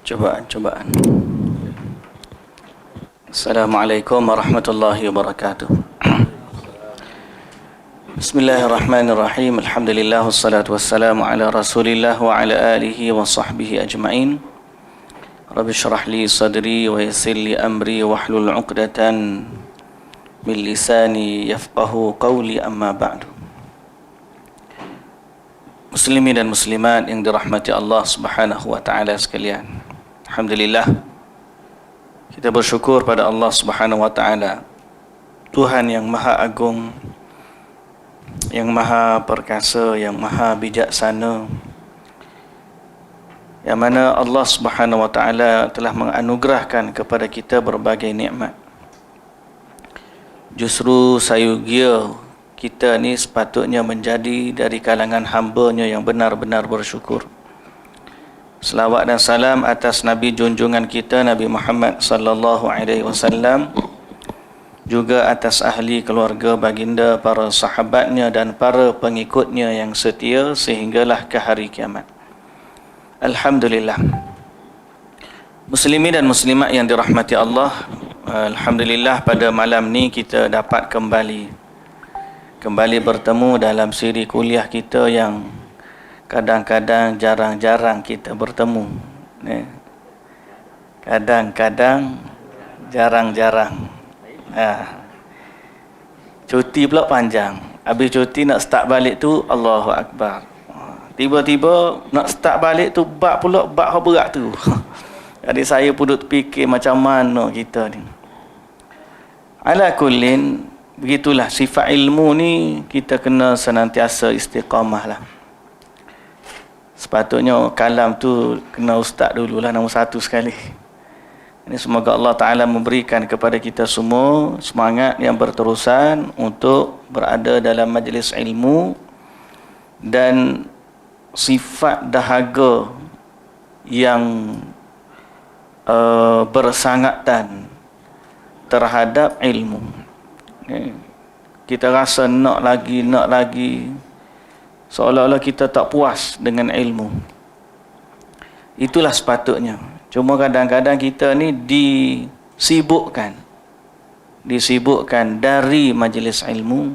Cobaan. Assalamualaikum warahmatullahi wabarakatuh. Bismillahirrahmanirrahim. Alhamdulillah wassalatu wassalamu ala Rasulillah wa ala alihi wa sahbihi ajma'in. Rabbi shrah li sadri wa yassir li amri wahlul 'uqdatan min lisani yafqahu qawli, amma ba'du. Muslimin dan muslimat yang dirahmati Allah Subhanahu wa taala sekalian. Alhamdulillah, kita bersyukur pada Allah Subhanahu wa taala, Tuhan yang Maha Agung, yang Maha Perkasa, yang Maha Bijaksana, yang mana Allah Subhanahu wa taala telah menganugerahkan kepada kita berbagai nikmat. Justru sayugia kita ni sepatutnya menjadi dari kalangan hamba-Nya yang benar-benar bersyukur. Selawat dan salam atas Nabi junjungan kita Nabi Muhammad sallallahu alaihi wasallam, juga atas ahli keluarga baginda, para sahabatnya dan para pengikutnya yang setia sehinggalah ke hari kiamat. Alhamdulillah. Muslimin dan muslimat yang dirahmati Allah, alhamdulillah pada malam ni kita dapat kembali bertemu dalam siri kuliah kita yang kadang-kadang jarang-jarang kita bertemu. Kadang-kadang jarang-jarang. Cuti pula panjang. Habis cuti nak start balik tu, Allahu Akbar. Tiba-tiba nak start balik tu bab berat tu. Jadi saya pun duk fikir macam mana kita ni. Ala kullin, begitulah sifat ilmu ni, kita kena senantiasa istiqamah lah. Sepatutnya kalam tu kena ustaz dululah, nombor satu sekali. Ini semoga Allah Ta'ala memberikan kepada kita semua semangat yang berterusan untuk berada dalam majlis ilmu dan sifat dahaga yang bersangatan terhadap ilmu. Kita rasa nak lagi, seolah-olah kita tak puas dengan ilmu. Itulah sepatutnya. Cuma kadang-kadang kita ni disibukkan dari majlis ilmu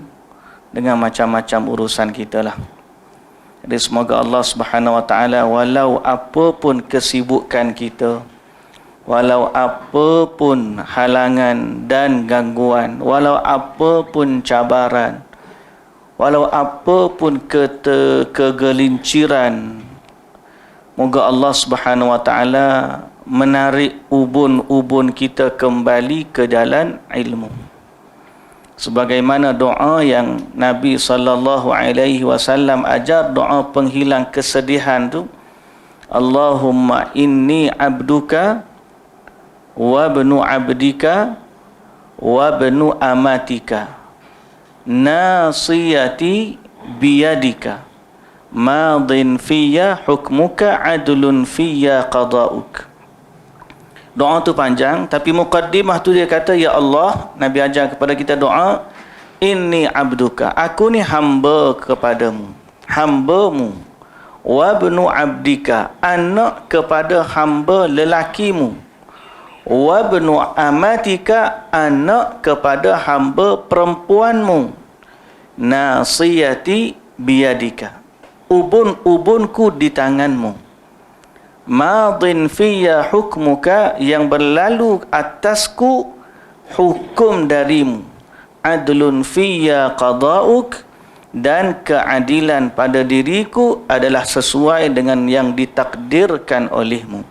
dengan macam-macam urusan kita lah. Jadi semoga Allah Subhanahu wa taala, walau apapun kesibukan kita, walau apapun halangan dan gangguan, walau apapun cabaran, walau apapun kegelinciran, moga Allah Subhanahu wa taala menarik ubun-ubun kita kembali ke jalan ilmu. Sebagaimana doa yang Nabi sallallahu alaihi wasallam ajar, doa penghilang kesedihan tu, Allahumma inni abduka wa ibnu abdika wa ibnu amatika nasiyati biyadika madin fiyya hukmuka adlun fiyya qada'uk. Doa tu panjang, tapi muqaddimah tu dia kata, ya Allah, Nabi ajar kepada kita doa, inni abduka, aku ni hamba kepadamu, hambamu, wa ibnu abdika, anak kepada hamba lelakimu, wa ibnu amatika, anak kepada hamba perempuanmu, nasiyati biyadika, ubun-ubunku di tanganmu, madin fiyya hukmuka, yang berlalu atasku hukum darimu, adlun fiyya qada'uk, dan keadilan pada diriku adalah sesuai dengan yang ditakdirkan olehmu.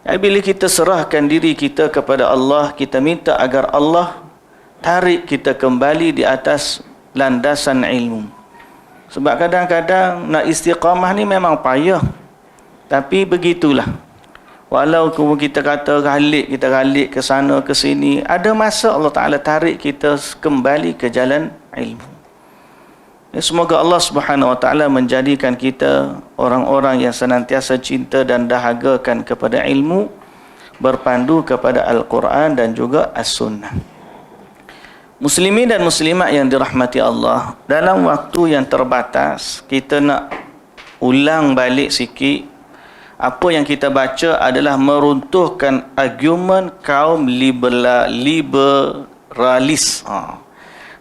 Bila kita serahkan diri kita kepada Allah, kita minta agar Allah tarik kita kembali di atas landasan ilmu. Sebab kadang-kadang nak istiqamah ni memang payah. Tapi begitulah. Walau kita kata kita galik ke sana ke sini, ada masa Allah Ta'ala tarik kita kembali ke jalan ilmu. Semoga Allah Subhanahu wa taala menjadikan kita orang-orang yang senantiasa cinta dan dahagakan kepada ilmu, berpandu kepada Al-Quran dan juga As-Sunnah. Muslimin dan muslimat yang dirahmati Allah, dalam waktu yang terbatas kita nak ulang balik sikit Apa yang kita baca adalah meruntuhkan argumen kaum liberalis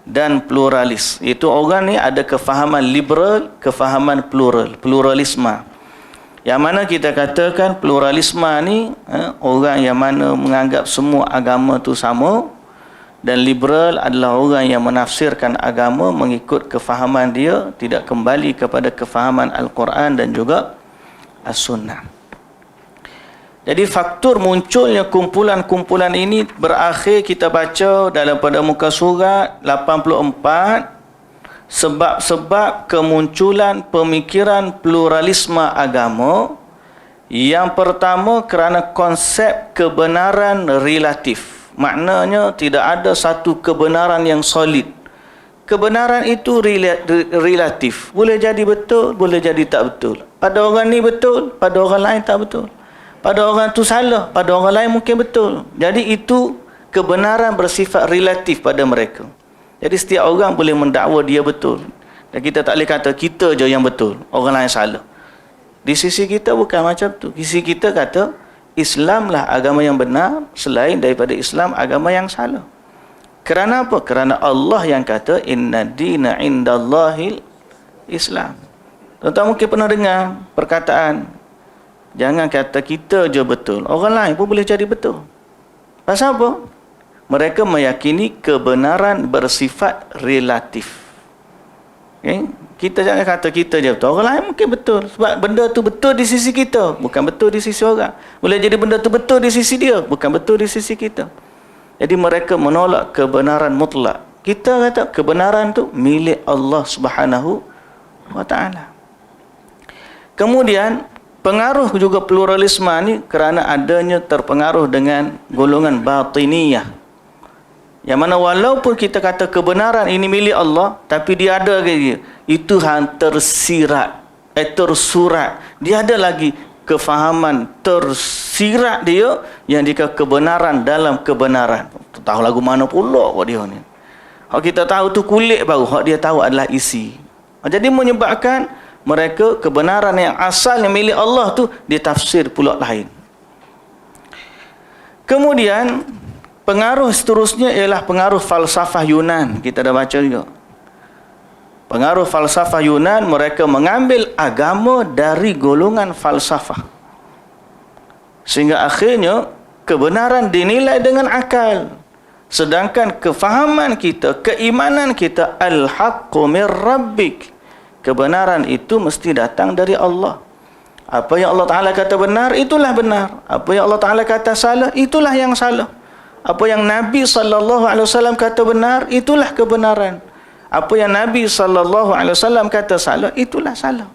dan pluralis. Itu orang ni ada kefahaman liberal, kefahaman pluralisme. Yang mana kita katakan pluralisme ni orang yang mana menganggap semua agama tu sama, dan liberal adalah orang yang menafsirkan agama mengikut kefahaman dia, tidak kembali kepada kefahaman Al-Quran dan juga As-Sunnah. Jadi faktor munculnya kumpulan-kumpulan ini berakhir kita baca dalam pada muka surat 84, sebab-sebab kemunculan pemikiran pluralisme agama. Yang pertama, kerana konsep kebenaran relatif. Maknanya tidak ada satu kebenaran yang solid. Kebenaran itu relatif. Boleh jadi betul, boleh jadi tak betul. Pada orang ni betul, pada orang lain tak betul. Pada orang tu salah, pada orang lain mungkin betul. Jadi itu kebenaran bersifat relatif pada mereka. Jadi setiap orang boleh mendakwa dia betul. Dan kita tak boleh kata kita je yang betul, orang lain salah. Di sisi kita bukan macam tu. Di sisi kita kata Islamlah agama yang benar, selain daripada Islam agama yang salah. Kerana apa? Kerana Allah yang kata inna dina indallahil Islam. Tuan-tuan mungkin pernah dengar perkataan, jangan kata kita je betul, orang lain pun boleh jadi betul. Pasal apa? Mereka meyakini kebenaran bersifat relatif. Okay? Kita jangan kata kita je betul, orang lain mungkin betul. Sebab benda tu betul di sisi kita, bukan betul di sisi orang. Boleh jadi benda tu betul di sisi dia, bukan betul di sisi kita. Jadi mereka menolak kebenaran mutlak. Kita kata kebenaran tu milik Allah Subhanahu wa Ta'ala. Kemudian pengaruh juga pluralisme ni kerana adanya terpengaruh dengan golongan batiniyah. Yang mana walaupun kita kata kebenaran ini milik Allah, tapi dia ada lagi itu tersirat, tersurat. Dia ada lagi kefahaman tersirat dia yang dikata kebenaran dalam kebenaran. Tahu lagu mana pula kau dia ni. Hak kita tahu tu kulit baru, hak dia tahu adalah isi. Jadi menyebabkan mereka kebenaran yang asalnya milik Allah tu ditafsir pula lain. Kemudian pengaruh seterusnya ialah pengaruh falsafah Yunan. Kita dah baca juga. Pengaruh falsafah Yunan, mereka mengambil agama dari golongan falsafah. Sehingga akhirnya kebenaran dinilai dengan akal. Sedangkan kefahaman kita, keimanan kita, al-haqqu min rabbik. Kebenaran itu mesti datang dari Allah. Apa yang Allah Ta'ala kata benar, itulah benar. Apa yang Allah Ta'ala kata salah, itulah yang salah. Apa yang Nabi SAW kata benar, itulah kebenaran. Apa yang Nabi SAW kata salah, itulah salah.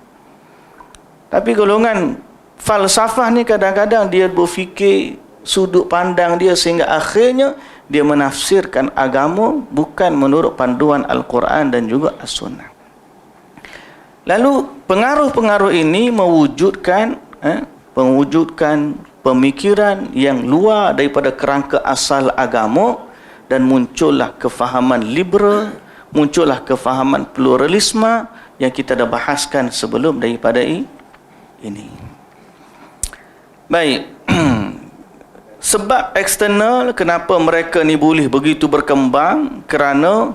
Tapi golongan falsafah ni kadang-kadang dia berfikir sudut pandang dia sehingga akhirnya dia menafsirkan agama bukan menurut panduan Al-Quran dan juga As-Sunnah. Lalu pengaruh-pengaruh ini mewujudkan pemikiran yang luar daripada kerangka asal agama, dan muncullah kefahaman liberal, muncullah kefahaman pluralisme yang kita dah bahaskan sebelum daripada ini. Baik. Sebab eksternal kenapa mereka ni boleh begitu berkembang, kerana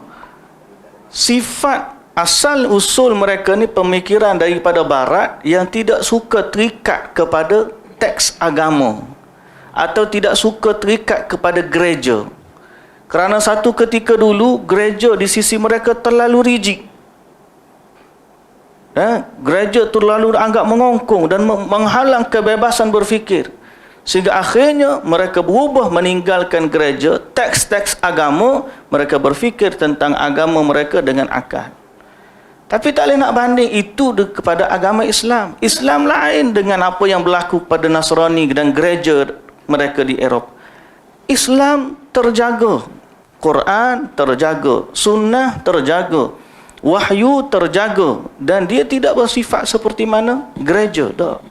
sifat asal usul mereka ni pemikiran daripada barat yang tidak suka terikat kepada teks agama atau tidak suka terikat kepada gereja. Kerana satu ketika dulu gereja di sisi mereka terlalu rigid. Gereja terlalu anggap mengongkong dan menghalang kebebasan berfikir. Sehingga akhirnya mereka berubah meninggalkan gereja, teks-teks agama, mereka berfikir tentang agama mereka dengan akal. Tapi tak boleh nak banding itu kepada agama Islam. Islam lain dengan apa yang berlaku pada Nasrani dan gereja mereka di Eropah. Islam terjaga. Quran terjaga. Sunnah terjaga. Wahyu terjaga. Dan dia tidak bersifat seperti mana gereja. Tak.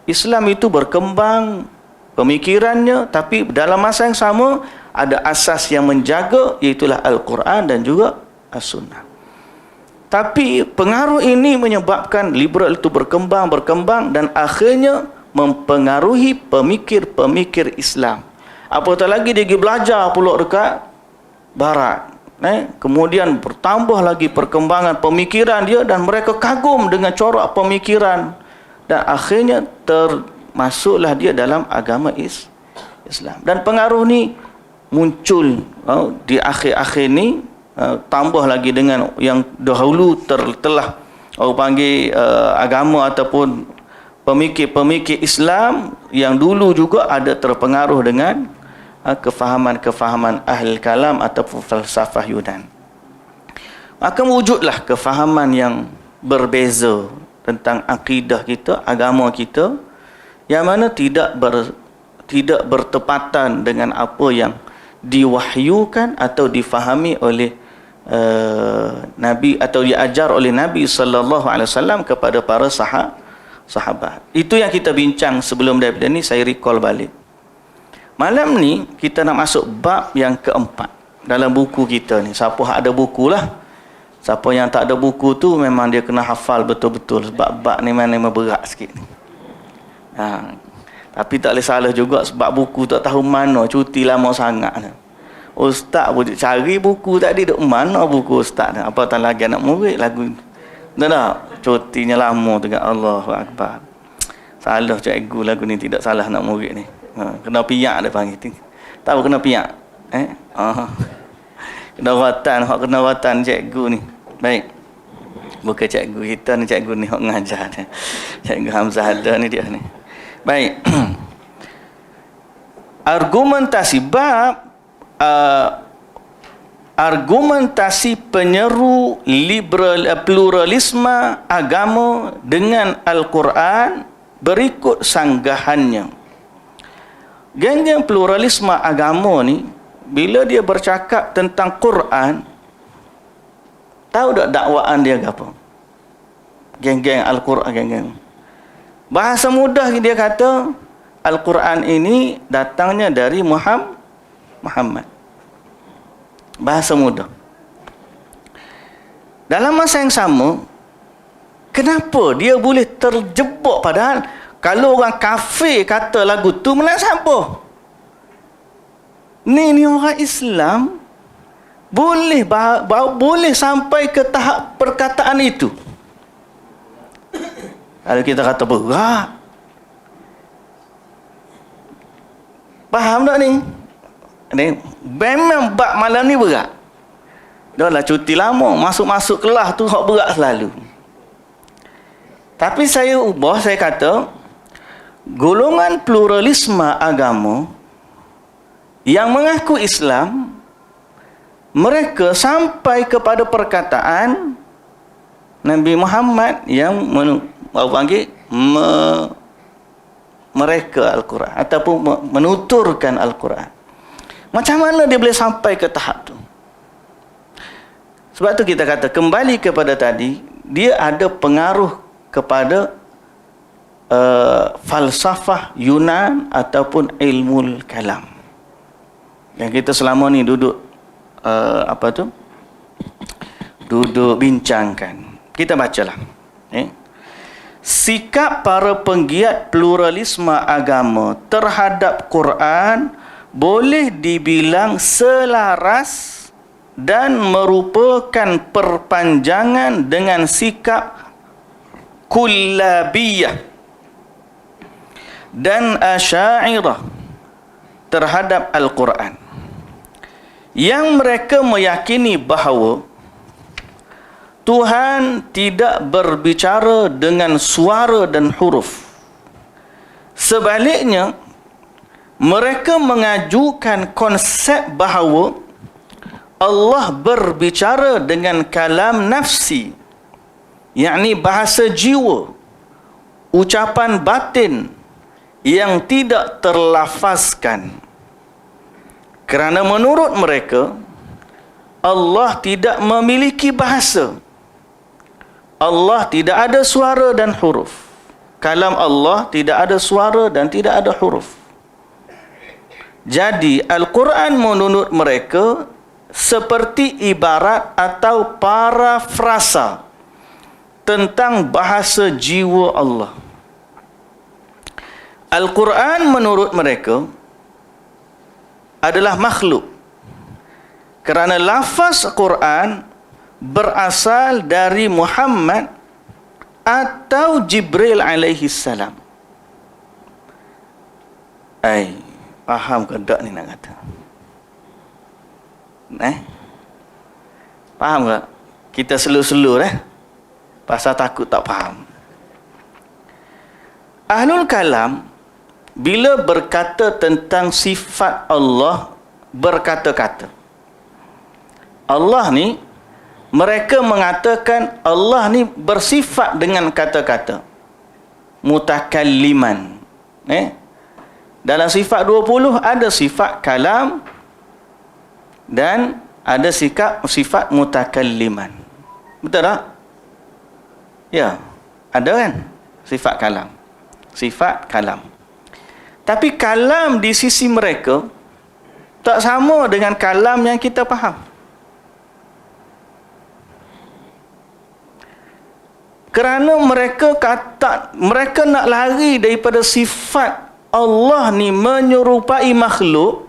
Islam itu berkembang pemikirannya, tapi dalam masa yang sama ada asas yang menjaga, iaitulah Al-Quran dan juga As-Sunnah. Tapi pengaruh ini menyebabkan liberal itu berkembang dan akhirnya mempengaruhi pemikir-pemikir Islam. Apatah lagi dia pergi belajar pula dekat barat. Kemudian bertambah lagi perkembangan pemikiran dia dan mereka kagum dengan corak pemikiran dan akhirnya termasuklah dia dalam agama Islam. Dan pengaruh ni muncul di akhir-akhir ni, tambah lagi dengan yang dahulu telah orang panggil agama ataupun pemikir-pemikir Islam yang dulu juga ada terpengaruh dengan kefahaman-kefahaman ahli kalam ataupun falsafah Yunan. Maka wujudlah kefahaman yang berbeza tentang akidah kita, agama kita, yang mana tidak bertepatan dengan apa yang diwahyukan atau difahami oleh Nabi atau diajar oleh Nabi sallallahu alaihi wasallam kepada para sahabat. Itu yang kita bincang sebelum daripada ni, saya recall balik. Malam ni kita nak masuk bab yang keempat dalam buku kita ni. Siapa ada buku lah. Siapa yang tak ada buku tu memang dia kena hafal betul-betul, sebab bab ni memang berat sikit. Tapi tak boleh salah juga sebab buku tak tahu mana, cuti lama sangat. Ustaz pun cari buku tadi, duk mana buku ustaz ni? Apatah lagi anak murid lagu. Tak, cutinya lama dengan Allahu Akbar. Salah cikgu lagu ni, tidak salah anak murid ni. Kena piak dia panggil. Tahu kena piak? Kena watan, hak kena watan cikgu ni. Baik. Bukan cikgu kita ni, cikgu ni hak ngajar ni. Cikgu Hamzah ada ni dia ni. Baik. Argumentasi bab argumentasi penyeru pluralisme agama dengan Al-Quran berikut sanggahannya. Geng-geng pluralisme agama ni, bila dia bercakap tentang Quran, tahu tak dakwaan dia apa? Geng-geng Al-Quran, geng-geng. Bahasa mudah dia kata, Al-Quran ini datangnya dari Muhammad. Bahasa mudah. Dalam masa yang sama, kenapa dia boleh terjebak, padahal kalau orang kafir kata lagu tu menang siapa? Ni orang Islam boleh sampai ke tahap perkataan itu. Kalau kita kata berat, faham tak ni? Memang bab malam ni berat. Dah lah cuti lama, masuk kelas tu hak berat selalu. Tapi saya ubah, saya kata golongan pluralisme agama yang mengaku Islam, mereka sampai kepada perkataan Nabi Muhammad yang mereka Al-Quran ataupun menuturkan Al-Quran. Macam mana dia boleh sampai ke tahap tu? Sebab tu kita kata kembali kepada tadi, dia ada pengaruh kepada falsafah Yunan ataupun ilmu kalam yang kita selama ni duduk duduk bincangkan. Kita bacalah. Sikap para penggiat pluralisme agama terhadap Quran boleh dibilang selaras dan merupakan perpanjangan dengan sikap kullabiyah dan Asy'ariyah terhadap Al-Quran, yang mereka meyakini bahawa Tuhan tidak berbicara dengan suara dan huruf. Sebaliknya, mereka mengajukan konsep bahawa Allah berbicara dengan kalam nafsi, yakni bahasa jiwa, ucapan batin yang tidak terlafazkan. Kerana menurut mereka, Allah tidak memiliki bahasa. Allah tidak ada suara dan huruf. Kalam Allah tidak ada suara dan tidak ada huruf. Jadi Al-Quran menurut mereka seperti ibarat atau parafrasa tentang bahasa jiwa Allah. Al-Quran menurut mereka adalah makhluk. Kerana lafaz Quran berasal dari Muhammad atau Jibril alaihi salam. Faham ke tak ni nak kata? Faham tak? Kita selu-selu pasal takut tak faham. Ahlul kalam bila berkata tentang sifat Allah berkata-kata. Allah ni, mereka mengatakan Allah ni bersifat dengan kata-kata. Mutakalliman. Dalam sifat 20 ada sifat kalam dan ada sifat mutakalliman. Betul tak? Ya, ada kan? Sifat kalam. Sifat kalam. Tapi kalam di sisi mereka tak sama dengan kalam yang kita faham. Kerana mereka nak lari daripada sifat Allah ni menyerupai makhluk.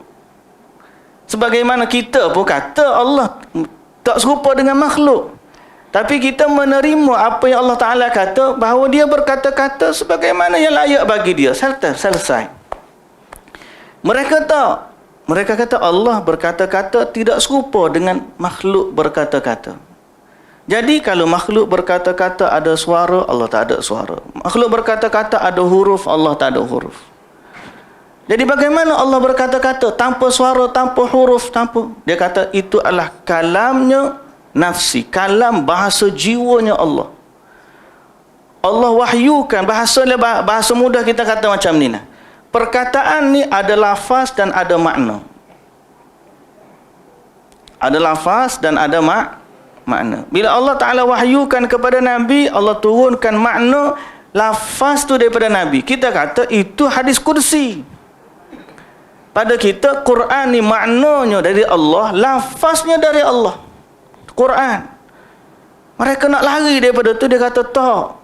Sebagaimana kita pun kata Allah tak serupa dengan makhluk. Tapi kita menerima apa yang Allah Ta'ala kata, bahawa dia berkata-kata sebagaimana yang layak bagi dia. Selesai. Mereka tak. Mereka kata Allah berkata-kata tidak serupa dengan makhluk berkata-kata. Jadi kalau makhluk berkata-kata ada suara, Allah tak ada suara. Makhluk berkata-kata ada huruf, Allah tak ada huruf. Jadi bagaimana Allah berkata-kata tanpa suara, tanpa huruf, tanpa... Dia kata itu adalah kalamnya nafsi, kalam bahasa jiwanya Allah. Allah wahyukan, bahasa mudah kita kata macam ni. Perkataan ni ada lafaz dan ada makna. Ada lafaz dan ada makna. Bila Allah Ta'ala wahyukan kepada Nabi, Allah turunkan makna lafaz tu daripada Nabi. Kita kata itu hadis kursi. Pada kita, Quran ni maknanya dari Allah, lafaznya dari Allah. Quran. Mereka nak lari daripada tu, dia kata tak.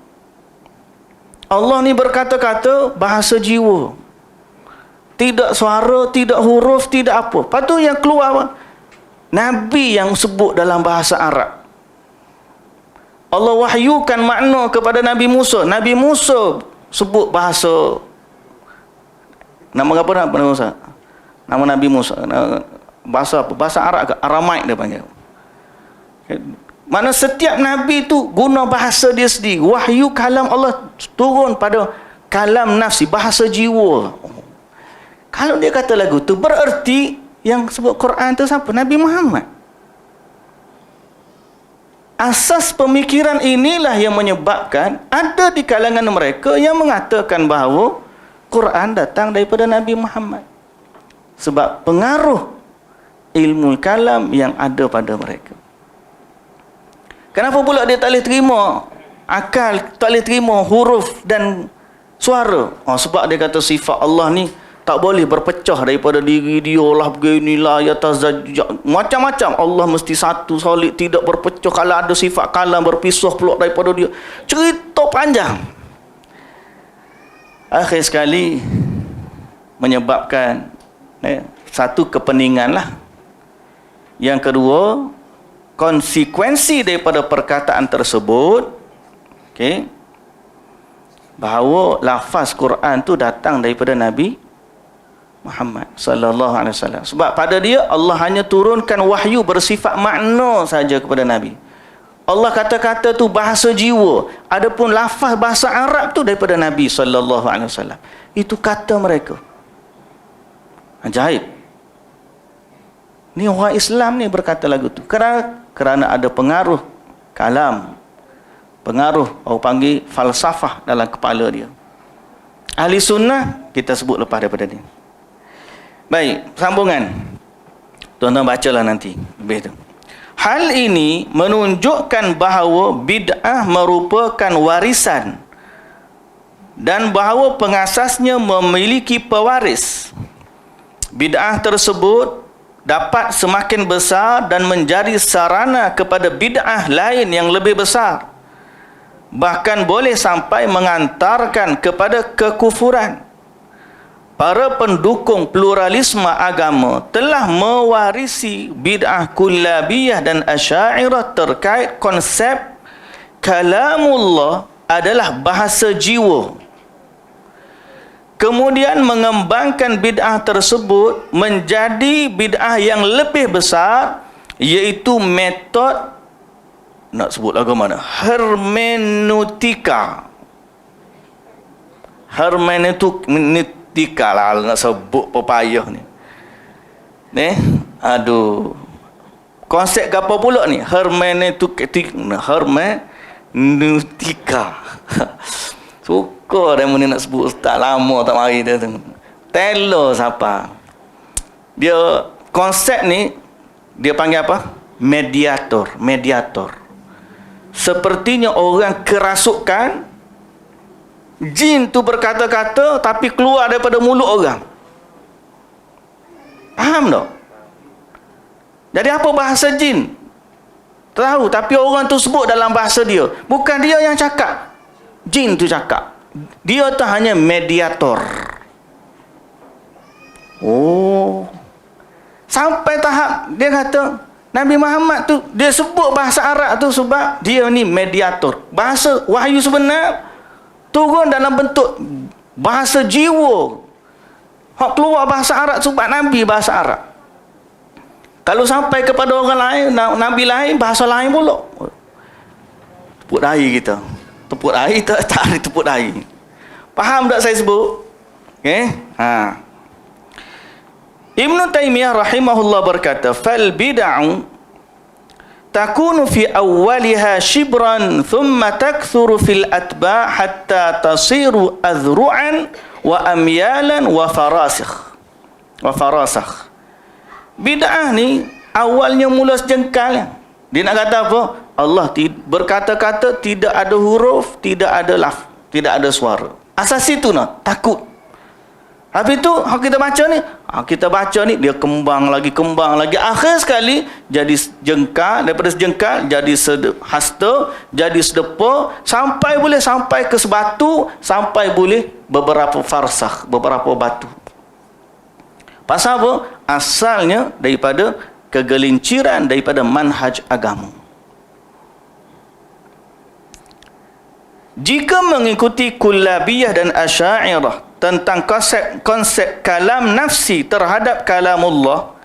Allah ni berkata-kata bahasa jiwa. Tidak suara, tidak huruf, tidak apa. Lepas tu yang keluar apa? Nabi yang sebut dalam bahasa Arab. Allah wahyukan makna kepada Nabi Musa. Nabi Musa sebut bahasa. Nama apa Nabi Musa? Nama Nabi Musa. Bahasa apa? Bahasa Arab ke? Aramaik dia panggil. Mana setiap Nabi tu guna bahasa dia sendiri. Wahyu kalam Allah turun pada kalam nafsi, bahasa jiwa. Kalau dia kata lagu tu, bererti yang sebut Quran tu siapa? Nabi Muhammad. Asas pemikiran inilah yang menyebabkan ada di kalangan mereka yang mengatakan bahawa Quran datang daripada Nabi Muhammad. Sebab pengaruh ilmu kalam yang ada pada mereka. Kenapa pula dia tak boleh terima akal, tak boleh terima huruf dan suara? Sebab dia kata sifat Allah ni tak boleh berpecah daripada diri dia lah, beginilah, ya tazajjah, macam-macam. Allah mesti satu, solid, tidak berpecah. Kalau ada sifat kalam berpisah pula daripada dia, cerita panjang. Akhir sekali menyebabkan satu kepeningan lah. Yang kedua, konsekuensi daripada perkataan tersebut, bahawa lafaz Quran tu datang daripada Nabi Muhammad sallallahu alaihi wasallam. Sebab pada dia Allah hanya turunkan wahyu bersifat makna saja kepada Nabi. Allah kata-kata tu bahasa jiwa. Adapun lafaz bahasa Arab tu daripada Nabi sallallahu alaihi wasallam. Itu kata mereka. Ajaib. Ni orang Islam ni berkata lagu tu. Kerana ada pengaruh kalam. Pengaruh, orang panggil falsafah dalam kepala dia. Ahli sunnah, kita sebut lepas daripada ni. Baik, sambungan. Tuan-tuan bacalah nanti. Lebih tu. Hal ini menunjukkan bahawa bid'ah merupakan warisan dan bahawa pengasasnya memiliki pewaris. Bid'ah tersebut dapat semakin besar dan menjadi sarana kepada bid'ah lain yang lebih besar. Bahkan boleh sampai mengantarkan kepada kekufuran. para pendukung pluralisme agama telah mewarisi bid'ah kullabiyah dan asy'ariyah terkait konsep kalamullah adalah bahasa jiwa. Kemudian mengembangkan bid'ah tersebut menjadi bid'ah yang lebih besar, iaitu metod, nak sebut lagu mana? Hermeneutika lah nak sebut pepayah ni. Aduh. Konsep apa pula ni? Hermeneutika. Suka dia nak sebut ustaz lama tak mari dia tu. Telo siapa? Dia konsep ni dia panggil apa? Mediator. Sepertinya orang kerasukan, jin tu berkata-kata tapi keluar daripada mulut orang. Faham tak? Jadi apa bahasa jin? Tahu, tapi orang tu sebut dalam bahasa dia. Bukan dia yang cakap. Jin tu cakap. Dia tu hanya mediator. Oh. Sampai tahap dia kata Nabi Muhammad tu dia sebut bahasa Arab tu sebab dia ni mediator. Bahasa wahyu sebenar turun dalam bentuk bahasa jiwa. Hak keluar bahasa Arab sebab Nabi bahasa Arab. Kalau sampai kepada orang lain, Nabi lain, bahasa lain pula. Tepuk dahi kita. Tepuk dahi tak ada tepuk dahi. Faham tak saya sebut? Okey? Ibn Taymiyah rahimahullah berkata, fal bid'u takunu fi awwaliha shibran thumma takthuru fil atba' hatta tasiru adhru'an wa amyalan wa farasakh. Bid'ah ni awalnya mula sejengkal. Dia nak kata apa? Allah berkata-kata tidak ada huruf, tidak ada laf, tidak ada suara. Asas itu nak takut. Habis tu kita baca ni dia kembang lagi. Akhir sekali jadi jengkal, daripada sejengkal jadi hasta, jadi sedepa, sampai ke sebatu, sampai boleh beberapa farsakh, beberapa batu. Pasal apa? Asalnya daripada kegelinciran daripada manhaj agama. Jika mengikuti kullabiyah dan asy'ariyah tentang konsep kalam nafsi terhadap kalamullah,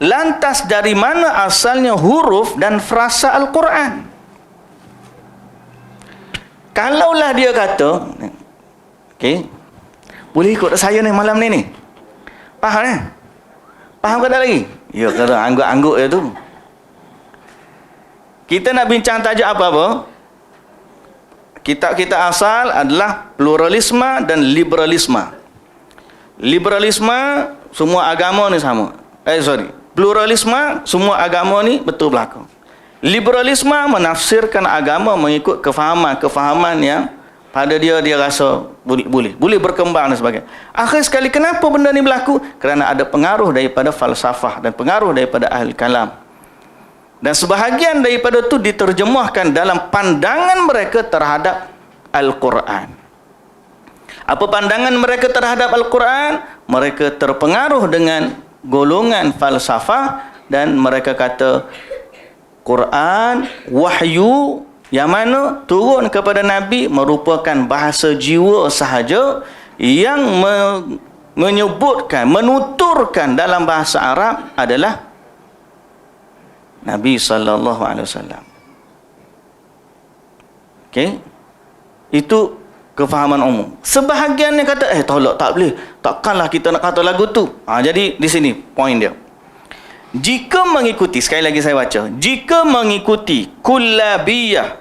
lantas dari mana asalnya huruf dan frasa Al-Quran? Kalaulah dia kata, okey, boleh ikut saya ni malam ni. Faham ni? Faham ke tak lagi? Ya, kata angguk-angguk dia tu. Kita nak bincang tajuk apa-apa? Kitab kita asal adalah pluralisme dan liberalisme. Liberalisme, semua agama ni sama. Pluralisme, semua agama ni betul berlaku. Liberalisme menafsirkan agama mengikut kefahaman yang pada dia rasa boleh berkembang dan sebagainya. Akhir sekali, kenapa benda ni berlaku? Kerana ada pengaruh daripada falsafah dan pengaruh daripada ahli kalam. Dan sebahagian daripada itu diterjemahkan dalam pandangan mereka terhadap Al-Quran. Apa pandangan mereka terhadap Al-Quran? Mereka terpengaruh dengan golongan falsafah dan mereka kata Quran, wahyu yang mana turun kepada Nabi merupakan bahasa jiwa sahaja yang menyebutkan, menuturkan dalam bahasa Arab adalah Nabi sallallahu alaihi wasallam. Okey? Itu kefahaman umum. Sebahagian yang kata tolak tak boleh. Takkanlah kita nak kata lagu tu. Jadi di sini poin dia. Jika mengikuti, sekali lagi saya baca, jika mengikuti kullabiyah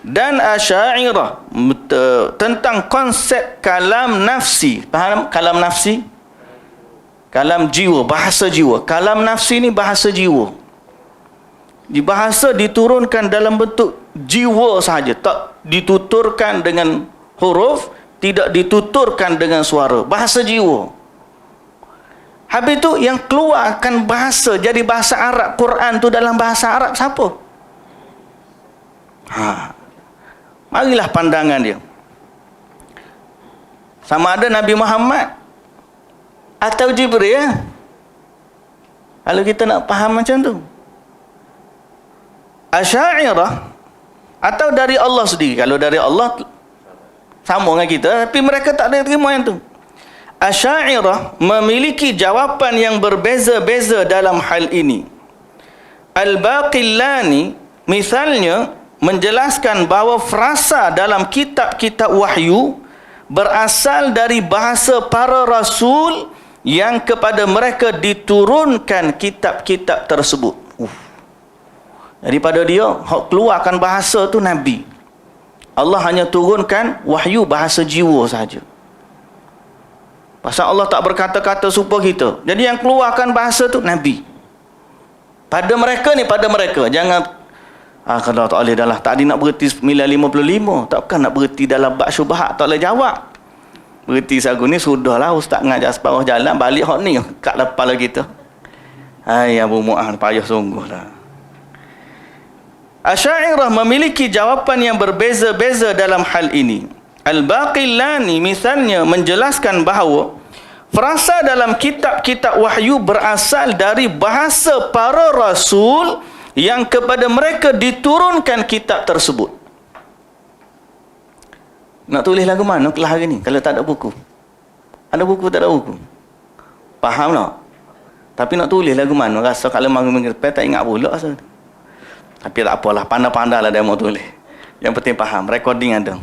dan asy'ariyah tentang konsep kalam nafsi. Faham kalam nafsi? Kalam jiwa, bahasa jiwa. Kalam nafsi ni bahasa jiwa. Di bahasa diturunkan dalam bentuk jiwa sahaja, tak dituturkan dengan huruf, tidak dituturkan dengan suara, bahasa jiwa. Habis tu yang keluarkan bahasa jadi bahasa Arab, Quran tu dalam bahasa Arab siapa? Marilah pandangan dia. Sama ada Nabi Muhammad atau Jibril? Kalau kita nak faham macam tu. Asy'ariyah atau dari Allah sendiri? Kalau dari Allah sama dengan kita, tapi mereka tak ada terima yang tu. Asy'ariyah memiliki jawapan yang berbeza-beza dalam hal ini. Al-Baqillani misalnya menjelaskan bahawa frasa dalam kitab-kitab wahyu berasal dari bahasa para rasul yang kepada mereka diturunkan kitab-kitab tersebut. Daripada dia keluarkan bahasa tu Nabi. Allah hanya turunkan wahyu bahasa jiwa saja. Pasal Allah tak berkata-kata serupa kita. Jadi yang keluarkan bahasa tu Nabi. Pada mereka. Jangan kalau tak boleh dah lah. Tak ada nak berhenti 955. Takkan nak berhenti dalam bab syubhat. Tak boleh jawab. Berhenti sagu ni sudahlah ustaz ngajar separuh jalan. Balik hak ni kat kepala kita. Hai Abu Mu'ah, payah sungguh lah. Asy'ariyah memiliki jawapan yang berbeza-beza dalam hal ini. Al-Baqillani misalnya menjelaskan bahawa frasa dalam kitab-kitab wahyu berasal dari bahasa para rasul yang kepada mereka diturunkan kitab tersebut. Nak tulis lagu mana kelas hari ni kalau tak ada buku? Ada buku tak ada buku? Faham tak? Tapi nak tulis lagu mana? Rasa kalau mari tak ingat pula rasa. Tapi tak apalah, pandai-pandailah dia mau tulis. Yang penting faham, recording ada.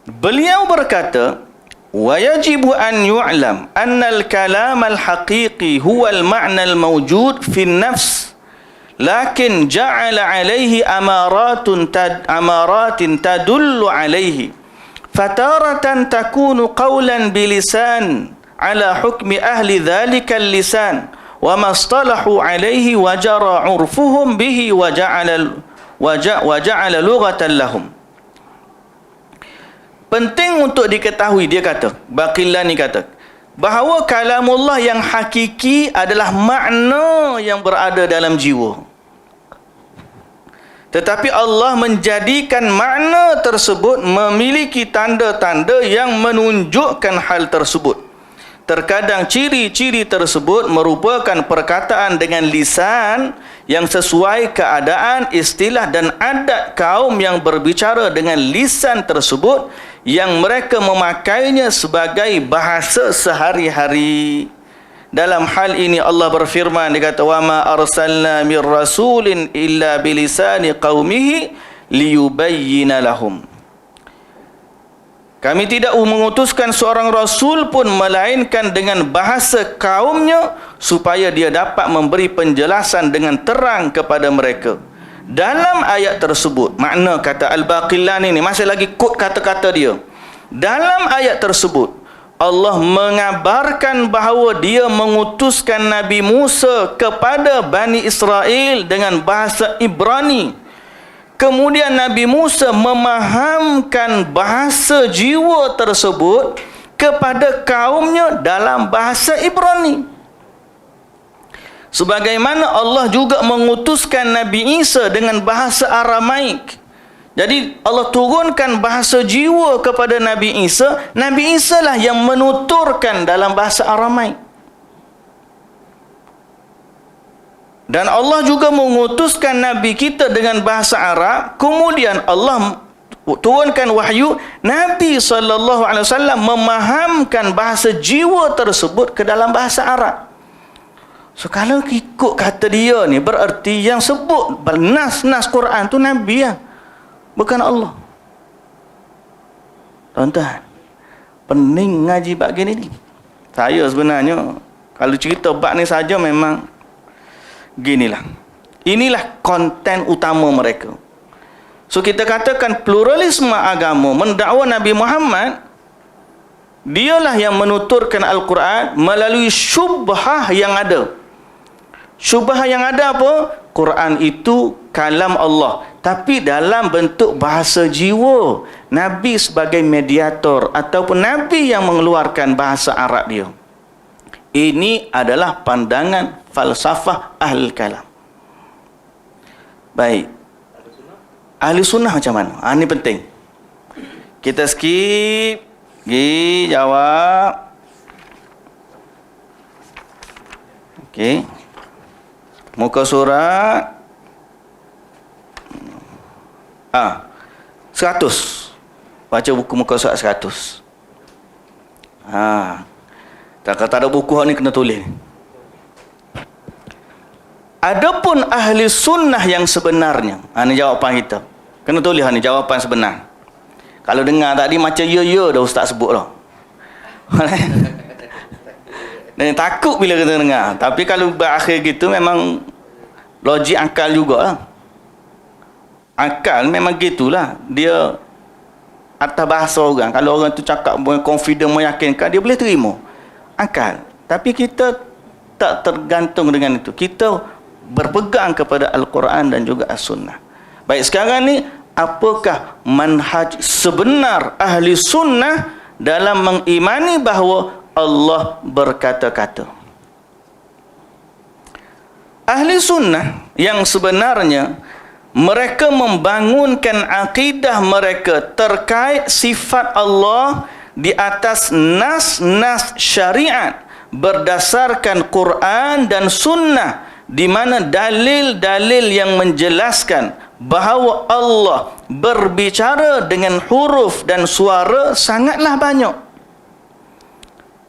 Beliau berkata, wa yajibu an yu'lam anna al-kalam al-haqiqi huwa al-ma'na al-mawjud fi an-nafs lakin ja'ala alayhi amaratin tadullu alayhi fataratan takunu qawlan bilisan ala hukmi ahli dhalika al-lisan wa mastalahu alayhi wa jara 'urfuhum bihi wa ja'ala lughatan lahum. Penting untuk diketahui, dia kata, Baqillani kata, bahawa kalamullah yang hakiki adalah makna yang berada dalam jiwa. Tetapi Allah menjadikan makna tersebut memiliki tanda-tanda yang menunjukkan hal tersebut. Terkadang ciri-ciri tersebut merupakan perkataan dengan lisan yang sesuai keadaan, istilah dan adat kaum yang berbicara dengan lisan tersebut yang mereka memakainya sebagai bahasa sehari-hari. Dalam hal ini Allah berfirman, dia kata, wa ma arsalna mir rasulin illa bilisani qaumihi liyubayyina lahum. Kami tidak mengutuskan seorang rasul pun melainkan dengan bahasa kaumnya supaya dia dapat memberi penjelasan dengan terang kepada mereka. Dalam ayat tersebut, makna kata Al-Baqillani ni, masih lagi quote kata-kata dia. Dalam ayat tersebut, Allah mengabarkan bahawa dia mengutuskan Nabi Musa kepada Bani Israel dengan bahasa Ibrani. Kemudian Nabi Musa memahamkan bahasa jiwa tersebut kepada kaumnya dalam bahasa Ibrani. Sebagaimana Allah juga mengutuskan Nabi Isa dengan bahasa Aramaik. Jadi Allah turunkan bahasa jiwa kepada Nabi Isa. Nabi Isa lah yang menuturkan dalam bahasa Aramaik. Dan Allah juga mengutuskan Nabi kita dengan bahasa Arab. Kemudian Allah turunkan wahyu. Nabi SAW memahamkan bahasa jiwa tersebut ke dalam bahasa Arab. So kalau ikut kata dia ni, berarti yang sebut nas Quran tu Nabi ya, bukan Allah. Tuan-tuan, pening ngaji bab gini ni. Saya sebenarnya kalau cerita bab ni saja memang ginilah. Inilah konten utama mereka. So kita katakan pluralisme agama mendakwa Nabi Muhammad, dialah yang menuturkan Al-Quran melalui syubhah yang ada. Syubhah yang ada apa? Quran itu kalam Allah, tapi dalam bentuk bahasa jiwa. Nabi sebagai mediator ataupun Nabi yang mengeluarkan bahasa Arab dia. Ini adalah pandangan falsafah ahli kalam. Baik. Ahli sunnah macam mana? Ini penting. Kita skip. Jawab. Okey. Muka surat 100. Baca buku muka surat 100. Tak ada buku ni kena tulis. Adapun ahli sunnah yang sebenarnya, ni jawapan kita. Kena tulis ni jawapan sebenar. Kalau dengar tadi macam ya dah ustaz sebut dah. Dan takut bila kita dengar. Tapi kalau berakhir gitu memang logik akal jugalah. Akal memang gitulah. Dia atas bahasa orang. Kalau orang tu cakap confident, meyakinkan, dia boleh terima. Akal. Tapi kita tak tergantung dengan itu. Kita berpegang kepada Al-Quran dan juga As-Sunnah. Baik, sekarang ni apakah manhaj sebenar ahli sunnah dalam mengimani bahawa Allah berkata-kata? Ahli sunnah yang sebenarnya mereka membangunkan akidah mereka terkait sifat Allah di atas nas-nas syariat berdasarkan Quran dan sunnah, di mana dalil-dalil yang menjelaskan bahawa Allah berbicara dengan huruf dan suara sangatlah banyak.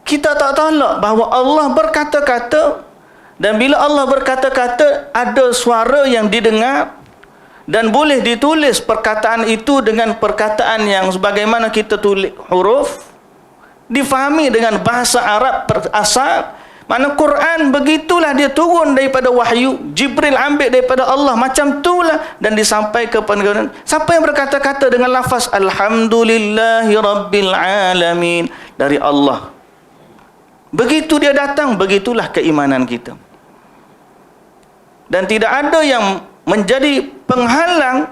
Kita tak tolak bahawa Allah berkata-kata, dan bila Allah berkata-kata ada suara yang didengar dan boleh ditulis perkataan itu dengan perkataan yang sebagaimana kita tulis huruf, difahami dengan bahasa Arab asal. Mana Quran begitulah, dia turun daripada wahyu, Jibril ambil daripada Allah, macam itulah, dan disampaikan kepada siapa yang berkata-kata dengan lafaz Alhamdulillahi Rabbil Alamin, dari Allah. Begitu dia datang, begitulah keimanan kita. Dan tidak ada yang menjadi penghalang.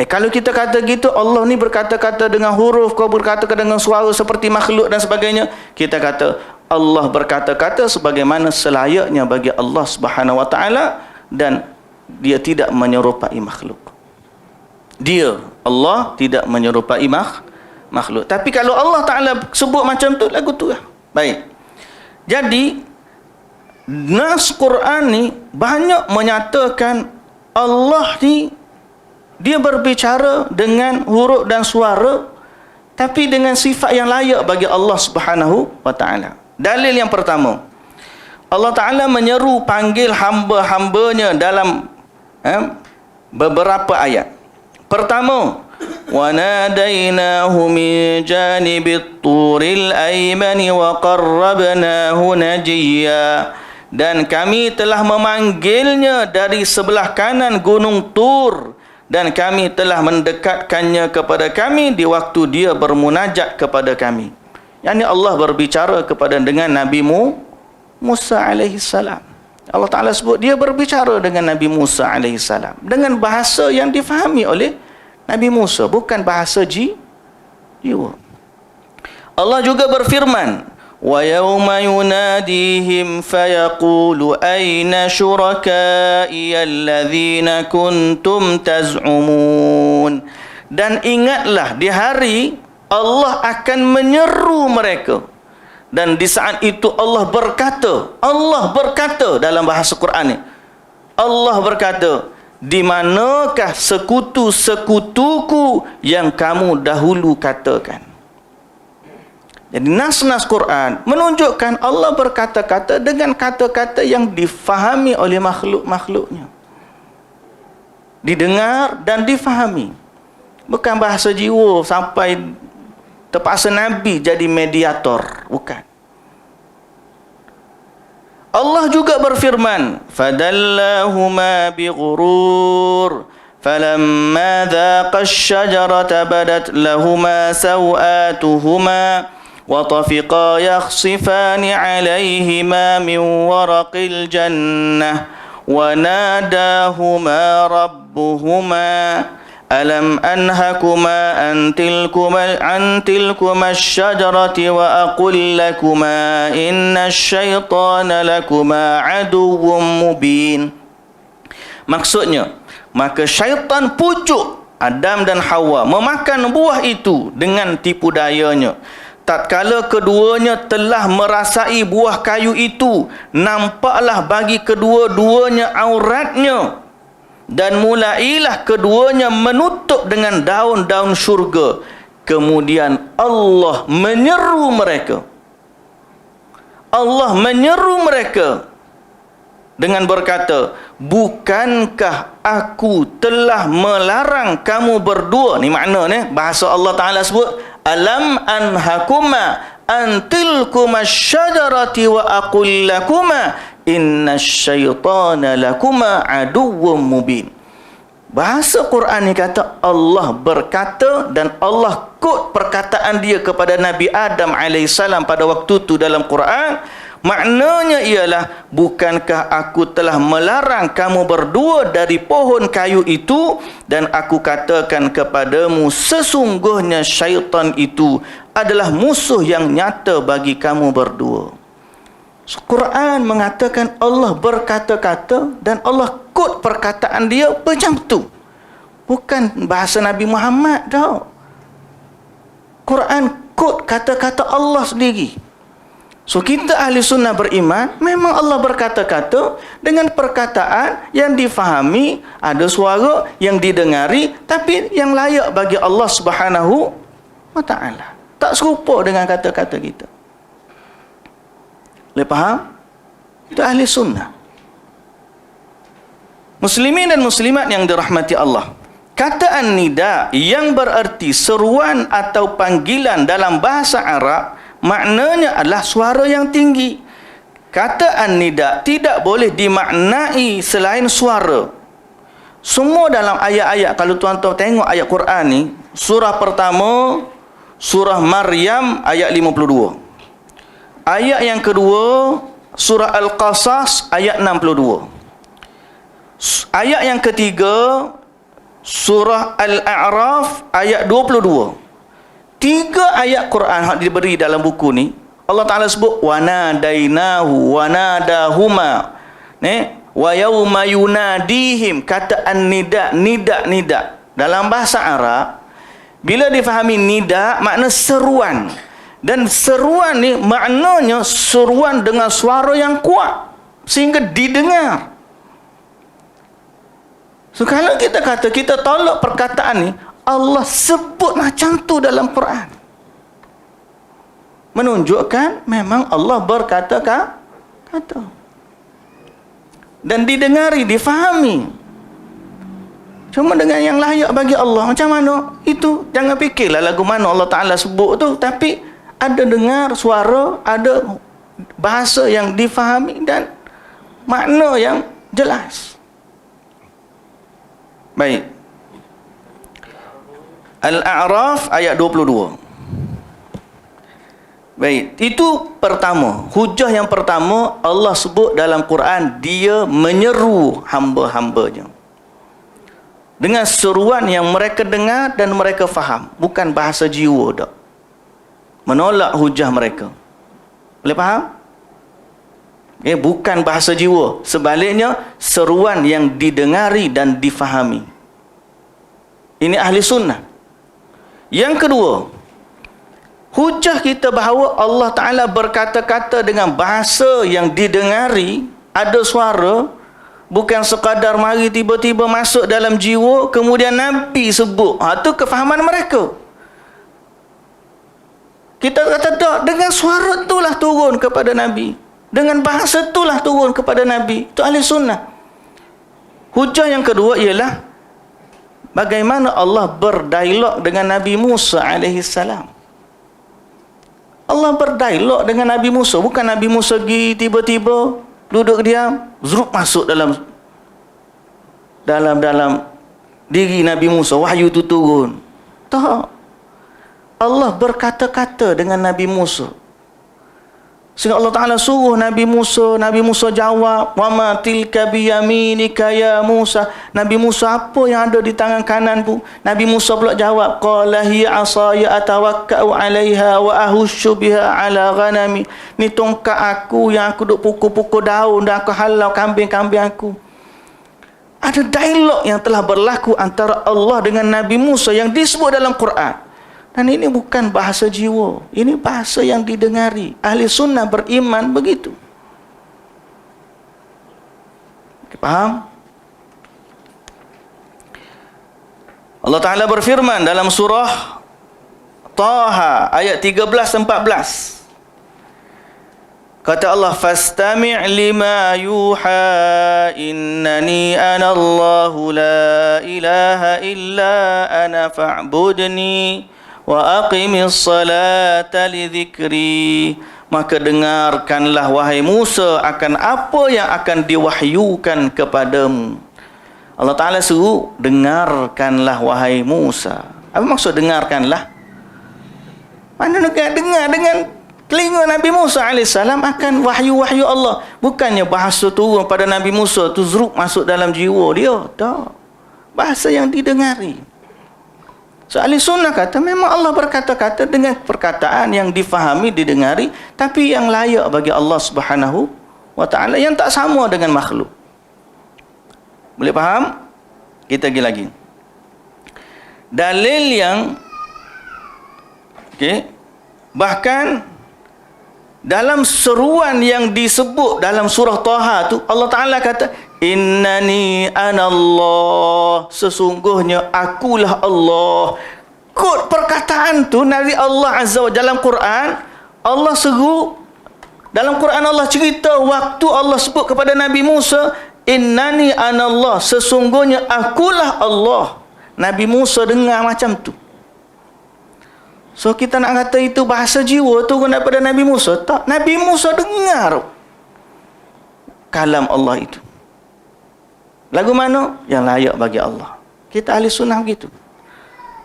Kalau kita kata gitu, Allah ni berkata-kata dengan huruf, kau berkata-kata dengan suara seperti makhluk dan sebagainya, kita kata Allah berkata-kata sebagaimana selayaknya bagi Allah Subhanahu wa taala, dan dia tidak menyerupai makhluk. Dia, Allah, tidak menyerupai makhluk. Tapi kalau Allah Taala sebut macam tu, lagu tu lah. Baik. Jadi nas Quran ni banyak menyatakan Allah ni dia berbicara dengan huruf dan suara, tapi dengan sifat yang layak bagi Allah Subhanahu wa taala. Dalil yang pertama, Allah Ta'ala menyeru panggil hamba-hambanya dalam beberapa ayat. Pertama, وَنَادَيْنَاهُ مِنْ جَانِبِ الطُّورِ الْأَيْمَنِ وَقَرَّبْنَاهُ نَجِيًّا. Dan kami telah memanggilnya dari sebelah kanan gunung Tur, dan kami telah mendekatkannya kepada kami di waktu dia bermunajat kepada kami. Yani Allah berbicara dengan Nabi Musa alaihi salam. Allah Ta'ala sebut dia berbicara dengan Nabi Musa alaihi salam dengan bahasa yang difahami oleh Nabi Musa, bukan bahasa jiwa. Allah juga berfirman, wa yauma yunadihim fayaqulu aina syuraka'iya alladhina kuntum taz'umun. Dan ingatlah di hari Allah akan menyeru mereka, dan di saat itu Allah berkata dalam bahasa Quran ni, Allah berkata, di manakah sekutu-sekutuku yang kamu dahulu katakan? Jadi nas-nas Quran menunjukkan Allah berkata-kata dengan kata-kata yang difahami oleh makhluk-makhluknya, didengar dan difahami. Bukan bahasa jiwa sampai terpaksa Nabi jadi mediator, bukan. Allah juga berfirman, fadallahuma bighurur falamma dhaqa asy-syajarata badat lahuma sawatuhuma wa tafiqa yakhsifani 'alayhima min waraqil jannah wa nadahuma rabbuhuma alam anhakuma an tilkuma asy-syajarati wa aqul lakuma inna asy-syaitana lakuma aduwwum mubin. Maksudnya, maka syaitan pucuk Adam dan Hawa memakan buah itu dengan tipu dayanya. tatkala keduanya telah merasai buah kayu itu, nampaklah bagi kedua-duanya auratnya, dan mulailah keduanya menutup dengan daun-daun syurga. Kemudian Allah menyeru mereka. Allah menyeru mereka dengan berkata, bukankah aku telah melarang kamu berdua? Ni makna ni, bahasa Allah Ta'ala sebut, alam anhakuma antilkuma syajarati wa aqul lakuma inna syaitana lakuma aduwwum mubin. Bahasa Quran ni kata Allah berkata, dan Allah quote perkataan dia kepada Nabi Adam AS pada waktu itu dalam Quran. Maknanya ialah, bukankah aku telah melarang kamu berdua dari pohon kayu itu, dan aku katakan kepadamu sesungguhnya syaitan itu adalah musuh yang nyata bagi kamu berdua. Quran mengatakan Allah berkata-kata, dan Allah quote perkataan dia macam tu. Bukan bahasa Nabi Muhammad tau. Quran quote kata-kata Allah sendiri. So kita ahli sunnah beriman, memang Allah berkata-kata dengan perkataan yang difahami, ada suara yang didengari, tapi yang layak bagi Allah Subhanahu wa Ta'ala. Tak serupa dengan kata-kata kita. Boleh faham? Itu ahli sunnah. Muslimin dan muslimat yang dirahmati Allah. Kata an-nida yang bererti seruan atau panggilan dalam bahasa Arab, maknanya adalah suara yang tinggi. Kata an-nida tidak boleh dimaknai selain suara. Semua dalam ayat-ayat, kalau tuan-tuan tengok ayat Quran ni, surah pertama, surah Maryam ayat 52. Ayat yang kedua, surah Al-Qasas ayat 62. Ayat yang ketiga, surah Al-A'raf ayat 22. 3 ayat Quran yang diberi dalam buku ni, Allah Ta'ala sebut wanadainahu wanadahuma, wa yawma yunadihim. Kata an-nida, nida. Dalam bahasa Arab, bila difahami nida, makna seruan. Dan seruan ni maknanya seruan dengan suara yang kuat sehingga didengar. So kalau kita kata kita tolak perkataan ni, Allah sebut macam tu dalam Quran, menunjukkan memang Allah berkata-kata dan didengari, difahami. Cuma dengan yang layak bagi Allah, macam mana? Itu jangan fikirlah lagu mana Allah Ta'ala sebut tu, tapi ada dengar suara, ada bahasa yang difahami dan makna yang jelas. Baik. Al-A'raf ayat 22. Baik, itu pertama. Hujah yang pertama, Allah sebut dalam Quran, dia menyeru hamba-hambanya dengan seruan yang mereka dengar dan mereka faham, bukan bahasa jiwa dak. Menolak hujah mereka. Boleh faham? Bukan bahasa jiwa. Sebaliknya, seruan yang didengari dan difahami. Ini ahli sunnah. Yang kedua, hujah kita bahawa Allah Ta'ala berkata-kata dengan bahasa yang didengari, ada suara, bukan sekadar mari tiba-tiba masuk dalam jiwa, kemudian Nabi sebut. Itu kefahaman mereka. Kita kata tak, dengan suara itulah turun kepada Nabi, dengan bahasa itulah turun kepada Nabi. Itu ahli sunnah. Hujah yang kedua ialah bagaimana Allah berdialog dengan Nabi Musa AS. Allah berdialog dengan Nabi Musa. Bukan Nabi Musa pergi tiba-tiba duduk diam, zrup masuk dalam diri Nabi Musa, wahyu itu turun. Tak. Allah berkata-kata dengan Nabi Musa. Sehingga Allah Ta'ala suruh Nabi Musa jawab, wa ma tilka biyaminika ya Musa. Nabi Musa, apa yang ada di tangan kananmu? Nabi Musa pula jawab, qala hiya asaya atawakka'u 'alaiha wa ahussu biha 'ala ghanami. Ni tongkat aku yang aku duk pukul-pukul daun dan aku halau kambing-kambing aku. Ada dialog yang telah berlaku antara Allah dengan Nabi Musa yang disebut dalam Quran. Dan ini bukan bahasa jiwa, ini bahasa yang didengari. Ahli sunnah beriman begitu. Faham? Allah Ta'ala berfirman dalam surah Taha ayat 13-14. Kata Allah, fastami' lima yuha innani ana Allahu la ilaha illa ana fa'budni wa aqimis salata li dhikri. Maka dengarkanlah wahai Musa akan apa yang akan diwahyukan kepadamu. Allah Ta'ala suruh dengarkanlah wahai Musa. Apa maksud dengarkanlah? Mana nak dengar dengan telinga Nabi Musa AS akan wahyu-wahyu Allah. Bukannya bahasa turun pada Nabi Musa tu zruk masuk dalam jiwa dia. Tak. Bahasa yang didengari. So, ahli sunnah kata memang Allah berkata-kata dengan perkataan yang difahami, didengari, tapi yang layak bagi Allah Subhanahu wa Ta'ala, yang tak sama dengan makhluk. Boleh faham? Kita pergi lagi. Dalil yang bahkan dalam seruan yang disebut dalam surah Taha tu, Allah Ta'ala kata, innani anallah, sesungguhnya akulah Allah. Kod perkataan tu dari Allah Azza wa Jalla dalam Quran. Allah seru dalam Quran, Allah cerita waktu Allah sebut kepada Nabi Musa, innani anallah, sesungguhnya akulah Allah. Nabi Musa dengar macam tu. So kita nak kata itu bahasa jiwa turun daripada Nabi Musa? Tak. Nabi Musa dengar kalam Allah itu. Lagu mana? Yang layak bagi Allah. Kita ahli sunnah begitu.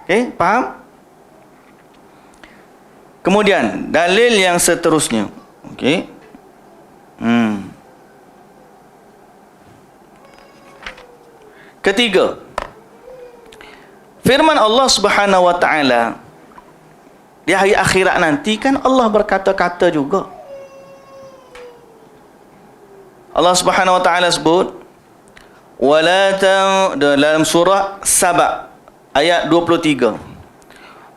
Okey, faham? Kemudian dalil yang seterusnya. Okey. Ketiga, firman Allah Subhanahu wa Ta'ala di hari akhirat nanti, kan Allah berkata-kata juga. Allah Subhanahu wa Ta'ala sebut dalam surah Saba ayat 23,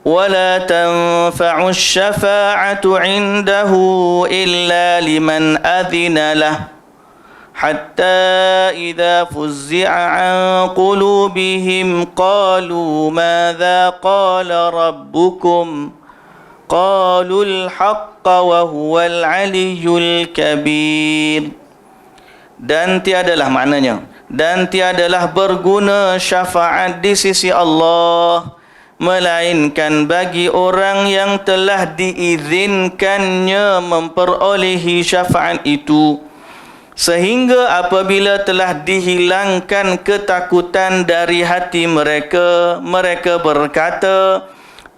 wala tanfa'u syafa'atu 'indahu illa liman adhina lah hatta idza fuzzi'a 'an qulubihim qalu madza qala rabbukum qalul haqqa wa huwal aliyyul kabir. Dan tiadalah, maknanya, dan tiadalah berguna syafaat di sisi Allah melainkan bagi orang yang telah diizinkannya memperolehi syafaat itu, sehingga apabila telah dihilangkan ketakutan dari hati mereka, mereka berkata,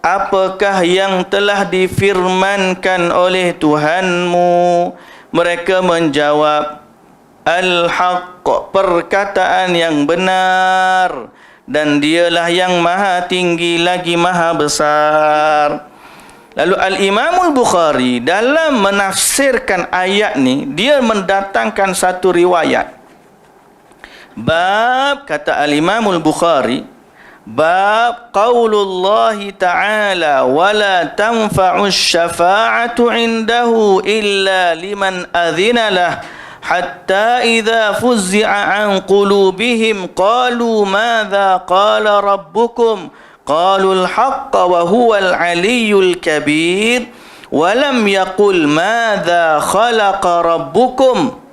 apakah yang telah difirmankan oleh Tuhanmu? Mereka menjawab, Al-Haqq, perkataan yang benar, dan dialah yang maha tinggi lagi maha besar. Lalu Al-Imamul Bukhari dalam menafsirkan ayat ni, dia mendatangkan satu riwayat. Bab, kata Al-Imamul Bukhari, bab qaulullahi ta'ala wala tanfa'u syafa'atu 'indahu illa liman adhina lah hatta idza fuzzi'a 'an qulubihim qalu madza qala rabbukum qalul haqqa wa huwal aliyyul kabir wa lam yaqul madza khalaqa rabbukum.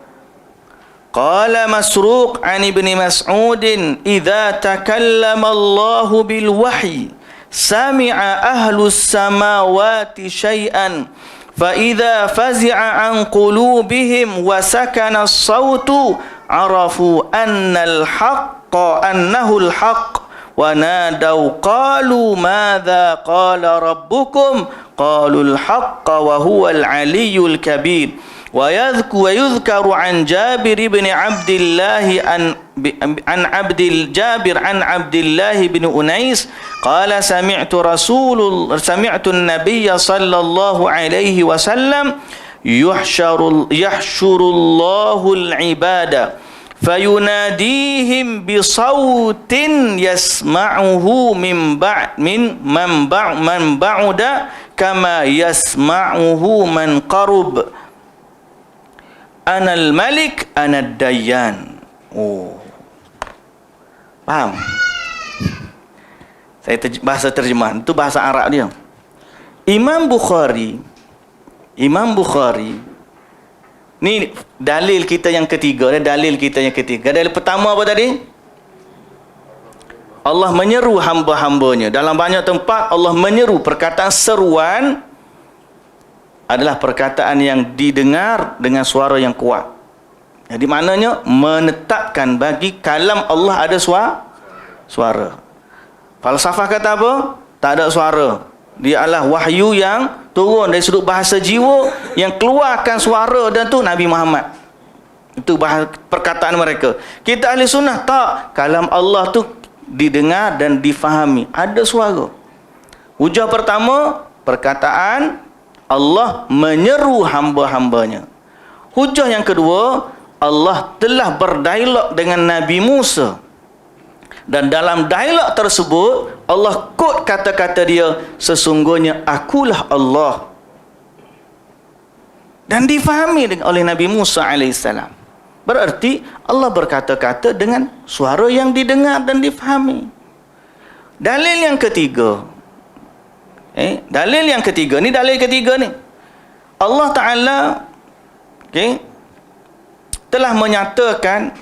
Qala Masruq an Ibni Mas'udin idza takallama Allahu bil wahyi sami'a ahlus samawati syai'an fa idza fazi'a an qulubihim wa sakana as-sautu arafu annal haqqa annahu al-haqq wa nadaw qalu madza qala rabbukum qalul haqqa wa huwal aliyyul kabir. ويذكر عن جابر بن عبد الله عن عبد الله بن أنيس قال سمعت النبي صلى الله عليه وسلم يحشر الله العباد fayunadihim bisautin yasma'uhu min man ba'uda kama yasma'uhu man qarub. Anal malik anad dayyan. Oh, faham? Saya bahasa terjemahan itu bahasa Arab dia. Imam Bukhari ni dalil kita yang ketiga. Dalil pertama apa tadi? Allah menyeru hamba-hambanya. Dalam banyak tempat Allah menyeru. Perkataan seruan adalah perkataan yang didengar dengan suara yang kuat. Jadi maknanya menetapkan bagi kalam Allah ada suara. Falsafah kata apa? Tak ada suara. Dia adalah wahyu yang turun dari sudut bahasa jiwa, yang keluarkan suara dan tu Nabi Muhammad. Itu perkataan mereka. Kita ahli sunnah tak. Kalam Allah tu didengar dan difahami. Ada suara. Hujah pertama, perkataan Allah menyeru hamba-hambanya. Hujah yang kedua, Allah telah berdialog dengan Nabi Musa. Dan dalam dialog tersebut Allah quote kata-kata dia, sesungguhnya akulah Allah. Dan difahami oleh Nabi Musa AS. Berarti Allah berkata-kata dengan suara yang didengar dan difahami. Dalil yang ketiga. Dalil ketiga ni. Allah Ta'ala telah menyatakan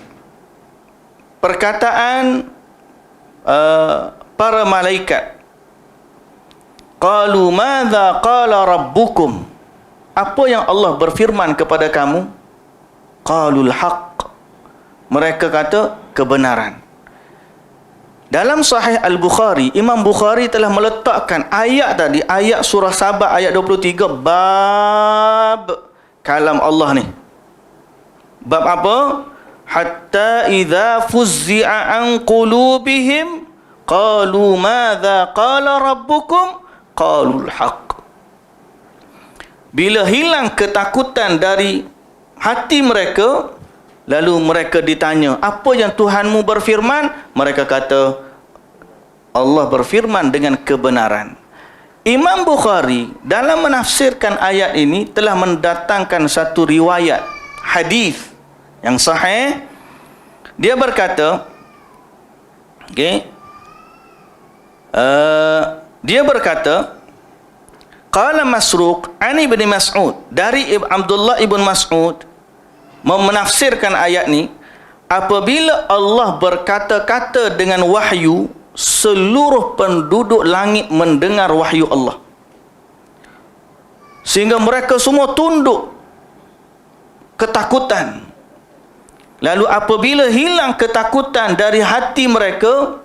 perkataan para malaikat. Qalu madza qala rabbukum? Apa yang Allah berfirman kepada kamu? Qalul haqq. Mereka kata kebenaran. Dalam Sahih Al-Bukhari, Imam Bukhari telah meletakkan ayat tadi, ayat surah Sabah ayat 23, bab kalam Allah ni. Bab apa? Hatta idza fuzzi'a an qulubihim qalu madza qala rabbukum qalul haqq. Bila hilang ketakutan dari hati mereka, lalu mereka ditanya, apa yang Tuhanmu berfirman? Mereka kata, Allah berfirman dengan kebenaran. Imam Bukhari dalam menafsirkan ayat ini telah mendatangkan satu riwayat hadis yang sahih. Dia berkata, dia berkata, qala Masruq ani bin Mas'ud, dari Abdullah ibn Mas'ud menafsirkan ayat ni, apabila Allah berkata-kata dengan wahyu, seluruh penduduk langit mendengar wahyu Allah, sehingga mereka semua tunduk ketakutan. Lalu apabila hilang ketakutan dari hati mereka,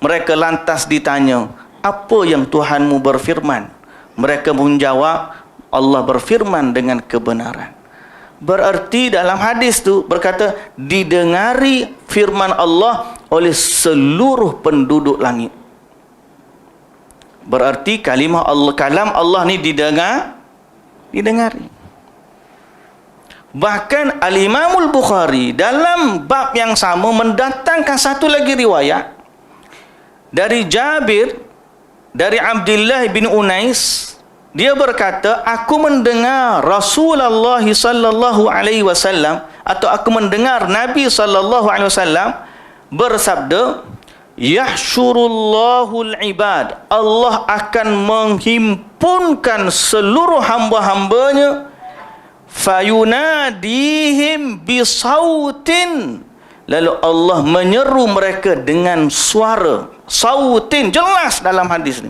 mereka lantas ditanya, apa yang Tuhanmu berfirman? Mereka menjawab, Allah berfirman dengan kebenaran. Berarti dalam hadis tu berkata, didengari firman Allah oleh seluruh penduduk langit. Berarti kalimah Allah, kalam Allah ni didengari. Bahkan Al-Imamul Bukhari dalam bab yang sama mendatangkan satu lagi riwayat dari Jabir, dari Abdullah bin Unais. Dia berkata, aku mendengar Rasulullah sallallahu alaihi wasallam, atau aku mendengar Nabi sallallahu alaihi wasallam bersabda, yahsyurullahul ibad, Allah akan menghimpunkan seluruh hamba-hambanya, fayunadihim bisautin, lalu Allah menyeru mereka dengan suara. Sautin, jelas dalam hadis ni,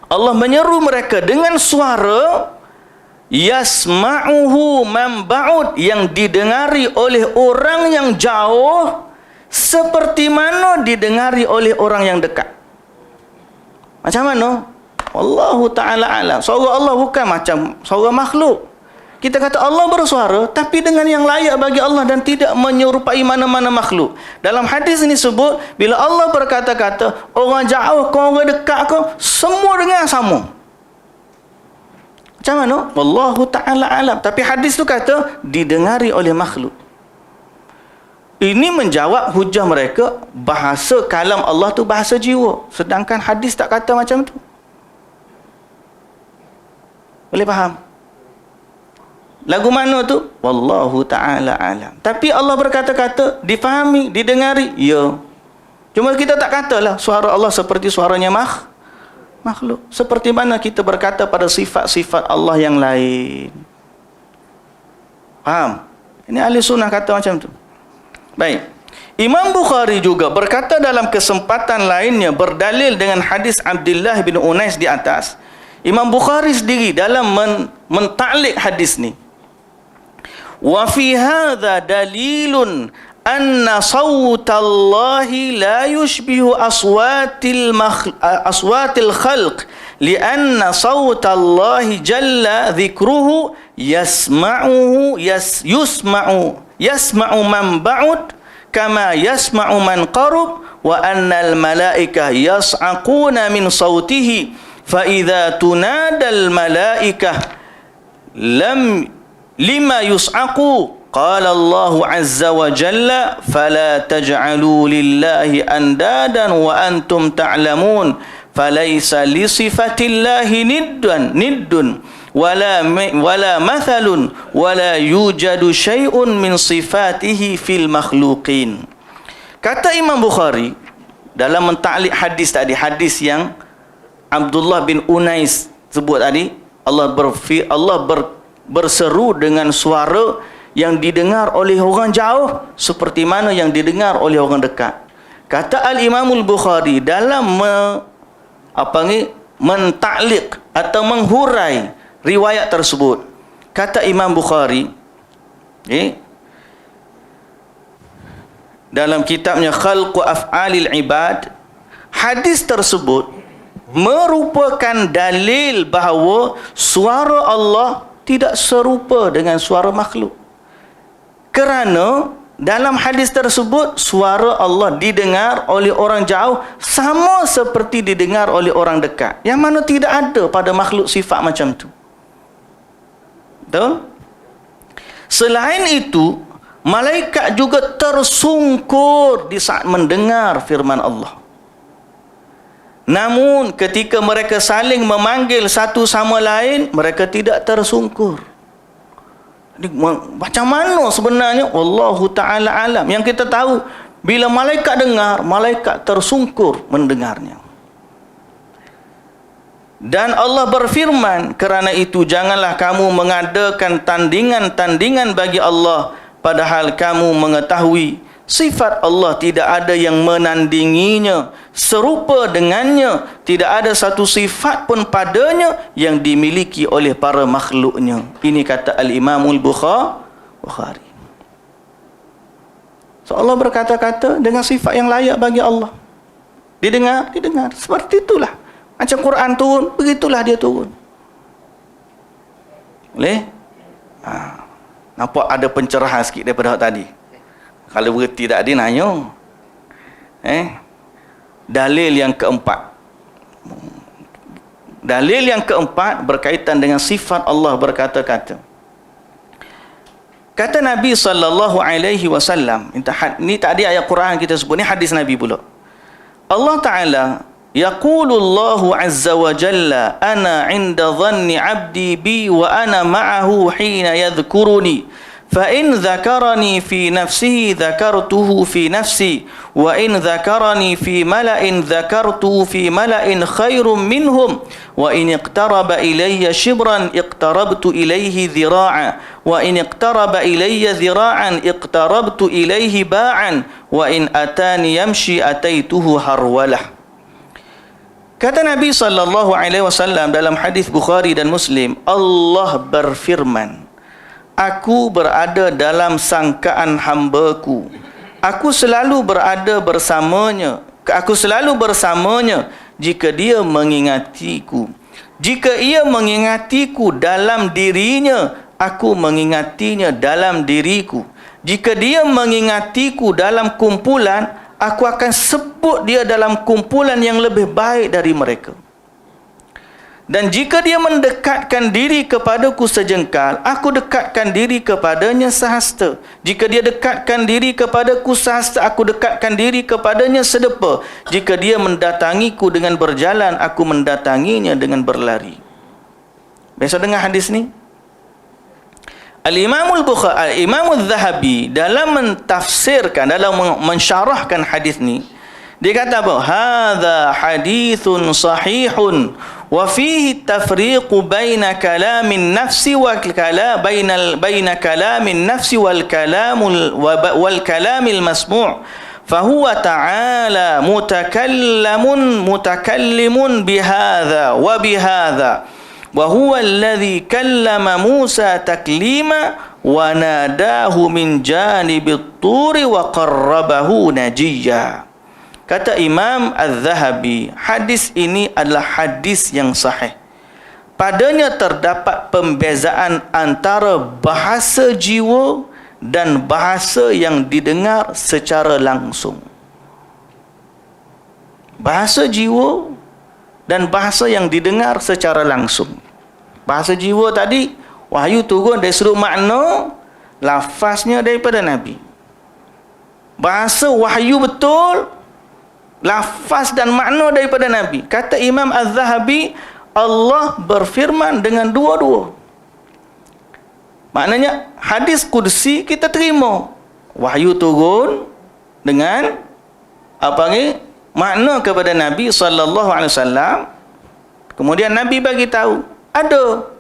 Allah menyeru mereka dengan suara, yasma'uhu man ba'ud, yang didengari oleh orang yang jauh seperti mana didengari oleh orang yang dekat. Macam mana? Wallahu ta'ala alam. Suara Allah bukan macam suara makhluk. Kita kata Allah bersuara, tapi dengan yang layak bagi Allah dan tidak menyerupai mana-mana makhluk. Dalam hadis ini sebut, bila Allah berkata-kata, orang jauh ke orang dekat ke, semua dengar sama. Macam mana? Wallahu ta'ala alam. Tapi hadis tu kata, didengari oleh makhluk. Ini menjawab hujah mereka, bahasa kalam Allah tu bahasa jiwa. Sedangkan hadis tak kata macam tu. Boleh faham? Lagu mana tu? Wallahu ta'ala alam. Tapi Allah berkata-kata, difahami, didengari. Ya. Cuma kita tak katalah suara Allah seperti suaranya makhluk. Seperti mana kita berkata pada sifat-sifat Allah yang lain. Faham? Ini ahli sunnah kata macam tu. Baik. Imam Bukhari juga berkata dalam kesempatan lainnya, berdalil dengan hadis Abdullah bin Unais di atas. Imam Bukhari sendiri dalam mentaklik hadis ni. Wa fi hadza dalilun anna sawtallahi la yushbihu aswatil khalq lianna sawtallahi jalla dhikruhu yasma'u man ba'ud kama yasma'u man qarub wa annal malaika yas'aquna min sawtihi fa idza tunadal malaikah lima yus'aqu qala Allah azza wa jalla fala taj'alu lillahi andadan wa antum ta'lamun falaysa li sifatillahi niddun wala mathalun wala yujadu syai'un min sifatihi fil makhluqin. Kata Imam Bukhari dalam mentaklik hadis tadi, hadis yang Abdullah bin Unais sebut tadi, Allah berseru dengan suara yang didengar oleh orang jauh seperti mana yang didengar oleh orang dekat. Kata Al-Imamul Bukhari dalam mentaklik atau menghurai riwayat tersebut. Kata Imam Bukhari dalam kitabnya Khalqu Af'alil Ibad, hadis tersebut merupakan dalil bahawa suara Allah tidak serupa dengan suara makhluk. Kerana dalam hadis tersebut suara Allah didengar oleh orang jauh sama seperti didengar oleh orang dekat, yang mana tidak ada pada makhluk sifat macam tu. Betul? Selain itu, malaikat juga tersungkur di saat mendengar firman Allah. Namun ketika mereka saling memanggil satu sama lain, mereka tidak tersungkur. Jadi, macam mana sebenarnya? Wallahu ta'ala alam. Yang kita tahu, bila malaikat dengar, malaikat tersungkur mendengarnya. Dan Allah berfirman, kerana itu janganlah kamu mengadakan tandingan-tandingan bagi Allah, padahal kamu mengetahui sifat Allah tidak ada yang menandinginya, serupa dengannya, tidak ada satu sifat pun padanya yang dimiliki oleh para makhluknya. Ini kata Al-Imamul Bukhari. So Allah berkata-kata dengan sifat yang layak bagi Allah. Didengar. Seperti itulah. Macam Quran turun, begitulah dia turun. Boleh? Nampak ada pencerahan sikit daripada tadi. Kalau berhenti tak ada nanya. Dalil yang keempat. Dalil yang keempat berkaitan dengan sifat Allah berkata-kata. Kata Nabi SAW, ini tadi ayat Quran kita sebut, ni hadis Nabi pula. Allah Ta'ala, yaqulullahu azza wa jalla, ana inda dhanni abdi bi wa ana ma'ahu hina yadhkuruni. فإن ذكرني في نفسه ذكرته في نفسي وإن ذكرني في ملأ ذكرته في ملأ خير منهم وإن اقترب إلي شبرا اقتربت إليه ذراعا وإن اقترب إلي ذراعا اقتربت إليه باعا وإن أتاني يمشي أتيته هرولة. Kata Nabi SAW dalam hadis Bukhari dan Muslim, Allah berfirman, aku berada dalam sangkaan hamba-Ku. Aku selalu berada bersamanya. Aku selalu bersamanya jika dia mengingatiku. Jika ia mengingatiku dalam dirinya, aku mengingatinya dalam diriku. Jika dia mengingatiku dalam kumpulan, aku akan sebut dia dalam kumpulan yang lebih baik dari mereka. Dan jika dia mendekatkan diri kepadaku sejengkal, aku dekatkan diri kepadanya sehasta. Jika dia dekatkan diri kepadaku sehasta, aku dekatkan diri kepadanya sedepa. Jika dia mendatangiku dengan berjalan, aku mendatanginya dengan berlari. Biasa dengar hadis ni? Al-Imamul Bukhari, Al-Imamul Zahabi dalam mentafsirkan, dalam mensyarahkan hadis ni, dia kata apa? Hadza hadithun sahihun wa fihi tafriqu baina kalamin nafsi wa baina kalamin nafsi wal kalamil masmu'. Fahuwa ta'ala mutakallimun bihadza wa bihadza. Wa huwa alladhi kallama Musa taklima wa nadahu min janibit turi wa qarrabahu najiyya. Kata Imam Az-Zahabi, hadis ini adalah hadis yang sahih. Padanya terdapat pembezaan antara bahasa jiwa dan bahasa yang didengar secara langsung. Bahasa jiwa dan bahasa yang didengar secara langsung. Bahasa jiwa tadi, wahyu turun dari sudut makna, lafaznya daripada Nabi. Bahasa wahyu betul, lafaz dan makna daripada Nabi. Kata Imam Az-Zahabi, Allah berfirman dengan dua-dua. Maknanya hadis qudsi kita terima, wahyu turun dengan apa ni, makna kepada Nabi sallallahu alaihi wasallam. Kemudian Nabi bagi tahu ada,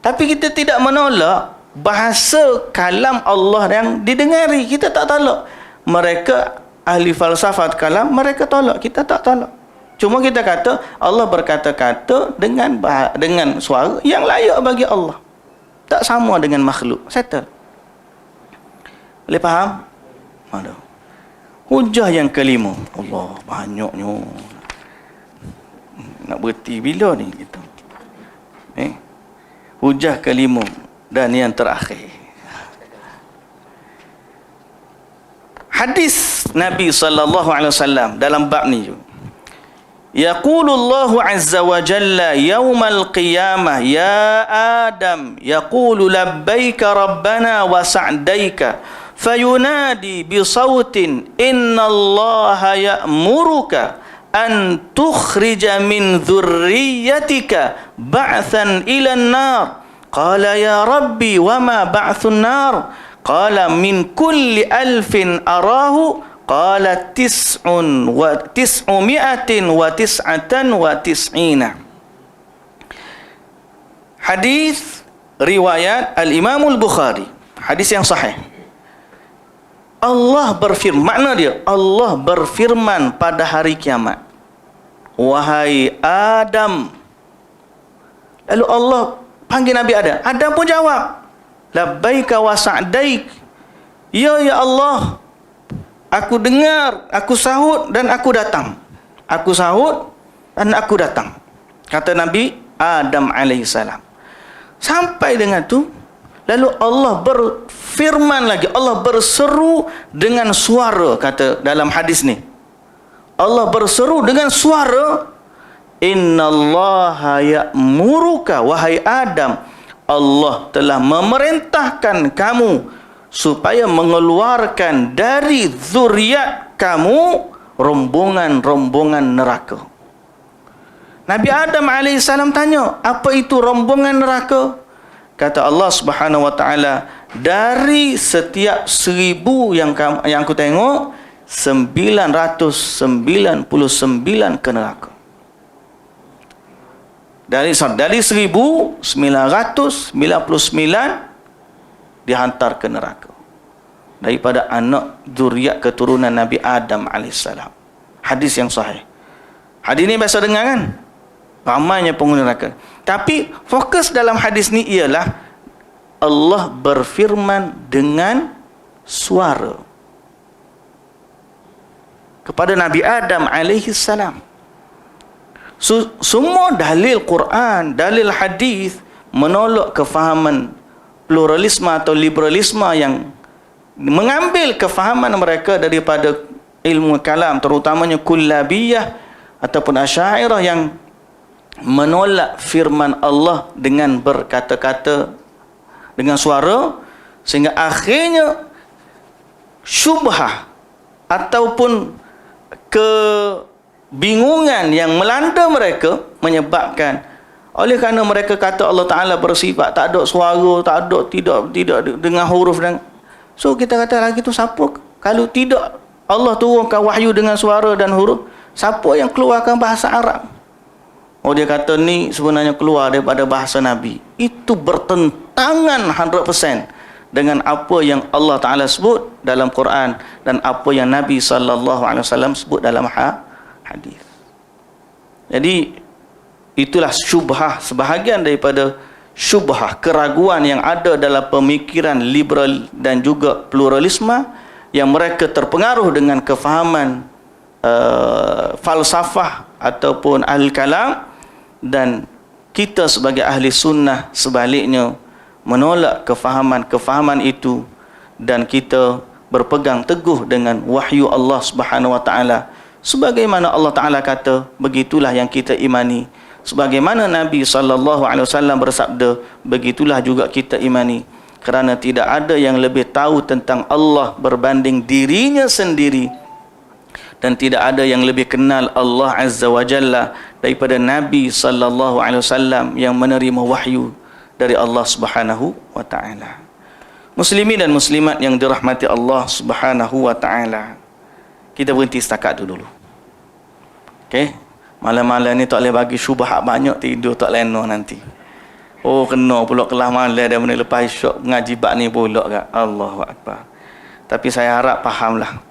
tapi kita tidak menolak bahasa kalam Allah yang didengari. Kita tak tolak. Mereka ahli falsafat kalam, mereka tolak, kita tak tolak. Cuma kita kata Allah berkata-kata dengan suara yang layak bagi Allah, tak sama dengan makhluk. Settle. Boleh faham? Ada hujah yang kelima. Allah, banyaknya. Nak berhenti bila ni kita? Hujah kelima dan yang terakhir. Hadis Nabi sallallahu alaihi wasallam dalam bab ni juga. Yaqulullahu azza wa jalla yaumal qiyamah ya Adam yaqulu labbaika rabbana wa sa'daika fayunadi bi sautin innallaha ya'muruka an tukhrija min dhurriyyatika ba'than ila an-nar. Qala ya rabbi wa ma ba'thun nar? Qala min kulli alfin arahu. Qala tis'un wa tis'umi'atin wa tis'atan wa tis'ina. Hadis riwayat Al-Imamul Bukhari, hadis yang sahih. Allah berfirman, makna dia, Allah berfirman pada hari kiamat, wahai Adam. Lalu Allah panggil Nabi Adam. Adam pun jawab, labbaika wa sa'daik. Ya Allah, aku dengar, aku sahut dan aku datang. Aku sahut dan aku datang. Kata Nabi Adam alaihissalam. Sampai dengan tu, lalu Allah berfirman lagi, Allah berseru dengan suara, kata dalam hadis ni. Allah berseru dengan suara, innallaha ya'muruka, wahai Adam, Allah telah memerintahkan kamu supaya mengeluarkan dari zuriat kamu rombongan-rombongan neraka. Nabi Adam AS tanya, apa itu rombongan neraka? Kata Allah Subhanahu wa taala, dari setiap 1000 yang aku tengok, 999 ke neraka. Dari 1999 dihantar ke neraka daripada anak zuriat keturunan Nabi Adam alaihissalam. Hadis yang sahih. Hadis ni biasa dengar kan? Ramainya penghuni neraka. Tapi fokus dalam hadis ni ialah Allah berfirman dengan suara kepada Nabi Adam alaihissalam. Semua dalil Quran, dalil hadis menolak kefahaman pluralisme atau liberalisme yang mengambil kefahaman mereka daripada ilmu kalam, terutamanya kullabiyah ataupun asy'ariyah yang menolak firman Allah dengan berkata-kata, dengan suara, sehingga akhirnya syubhah ataupun kebingungan yang melanda mereka menyebabkan oleh kerana mereka kata Allah Ta'ala bersifat tak ada suara, tak ada, tidak dengan huruf dan so kita kata lagi tu siapa? Kalau tidak Allah turunkan wahyu dengan suara dan huruf, siapa yang keluarkan bahasa Arab? Oh, dia kata ni sebenarnya keluar daripada bahasa Nabi. Itu bertentangan 100% dengan apa yang Allah Ta'ala sebut dalam Quran dan apa yang Nabi SAW sebut dalam hadis. Jadi itulah syubhah, sebahagian daripada syubhah, keraguan yang ada dalam pemikiran liberal dan juga pluralisme yang mereka terpengaruh dengan kefahaman falsafah ataupun ahli kalam, dan kita sebagai ahli sunnah sebaliknya menolak kefahaman itu dan kita berpegang teguh dengan wahyu Allah Subhanahu wa taala. Sebagaimana Allah Taala kata, begitulah yang kita imani. Sebagaimana Nabi SAW bersabda, begitulah juga kita imani. Kerana tidak ada yang lebih tahu tentang Allah berbanding dirinya sendiri, dan tidak ada yang lebih kenal Allah Azza wa Jalla daripada Nabi SAW yang menerima wahyu dari Allah Subhanahu wa taala. Muslimin dan muslimat yang dirahmati Allah Subhanahu wa taala, kita berhenti setakat tu dulu. Okey. Malam-malam ni tak boleh bagi syubhat banyak, tidur tak lena nanti. Oh, kena pula kelas malam dah mana lepas isyak mengaji bab ni pula kan. Allahu akbar. Tapi saya harap fahamlah.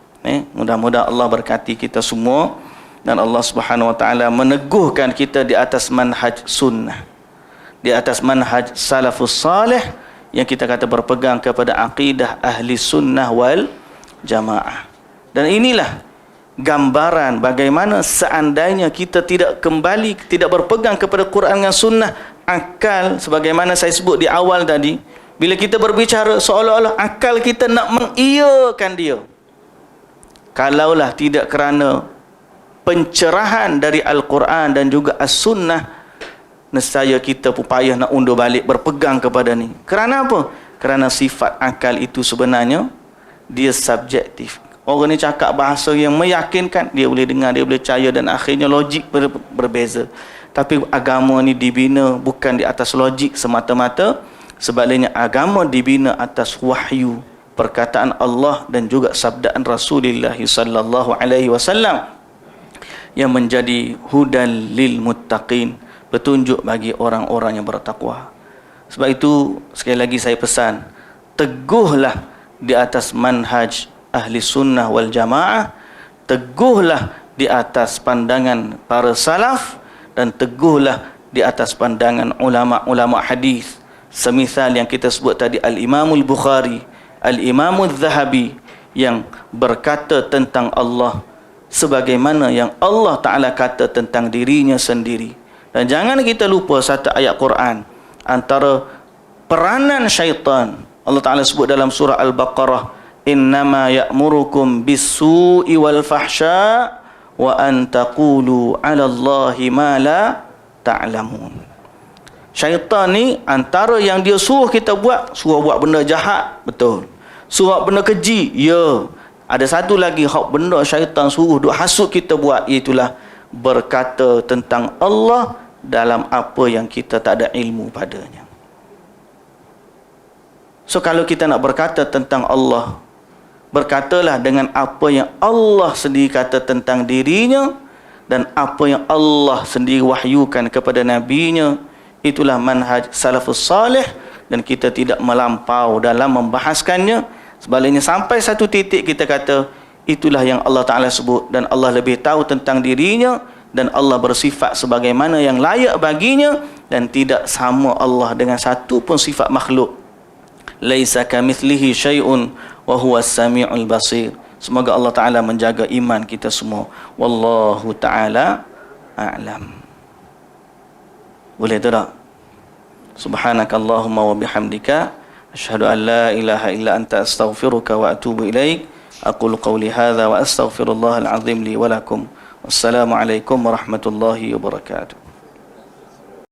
Mudah-mudahan Allah berkati kita semua dan Allah Subhanahu wa taala meneguhkan kita di atas manhaj sunnah, di atas manhaj salafus salih, yang kita kata berpegang kepada akidah ahli sunnah wal jamaah. Dan inilah gambaran bagaimana seandainya kita tidak kembali, tidak berpegang kepada Quran dan sunnah, akal, sebagaimana saya sebut di awal tadi, bila kita berbicara seolah-olah akal kita nak mengiyakan dia. Kalaulah tidak kerana pencerahan dari Al-Quran dan juga As-Sunnah, nescaya kita pun payah nak undur balik berpegang kepada ni. Kerana apa? Kerana sifat akal itu sebenarnya dia subjektif. Orang ni cakap bahasa yang meyakinkan, dia boleh dengar, dia boleh percaya, dan akhirnya logik berbeza. Tapi agama ni dibina bukan di atas logik semata-mata. Sebaliknya agama dibina atas wahyu, perkataan Allah dan juga sabdaan Rasulullah sallallahu alaihi wasallam yang menjadi hudan lil muttaqin, petunjuk bagi orang-orang yang bertakwa. Sebab itu sekali lagi saya pesan, teguhlah di atas manhaj ahli sunnah wal jamaah, teguhlah di atas pandangan para salaf, dan teguhlah di atas pandangan ulama-ulama hadis. Semisal yang kita sebut tadi, Al-Imamul Bukhari, Al-Imamul Zahabi, yang berkata tentang Allah sebagaimana yang Allah Ta'ala kata tentang dirinya sendiri. Dan jangan kita lupa satu ayat Quran, antara peranan syaitan. Allah Ta'ala sebut dalam surah Al-Baqarah, innama ya'murukum bis-su'i wal fahsya wa an taqulu 'ala Allahi ma la ta'lamun. Syaitan ni antara yang dia suruh kita buat, suruh buat benda jahat, betul. Suruh benda keji, ya. Ada satu lagi hak benda syaitan suruh duk hasut kita buat, iaitulah berkata tentang Allah dalam apa yang kita tak ada ilmu padanya. So kalau kita nak berkata tentang Allah, berkatalah dengan apa yang Allah sendiri kata tentang dirinya dan apa yang Allah sendiri wahyukan kepada nabinya. Itulah manhaj salafus salih, dan kita tidak melampau dalam membahaskannya. Sebaliknya sampai satu titik kita kata itulah yang Allah Ta'ala sebut, dan Allah lebih tahu tentang dirinya, dan Allah bersifat sebagaimana yang layak baginya, dan tidak sama Allah dengan satu pun sifat makhluk. Laisa kamithlihi syai'un wa huwas sami'ul basir. Semoga Allah Ta'ala menjaga iman kita semua. Wallahu ta'ala a'lam. Boleh tu tak? Subhanakallahumma wa bihamdika asyhadu an la ilaha illa anta astaghfiruka wa atubu ilaik. Aqulu qawli hadha wa astaghfirullahal azim li wa lakum. Wassalamu alaikum warahmatullahi wabarakatuh.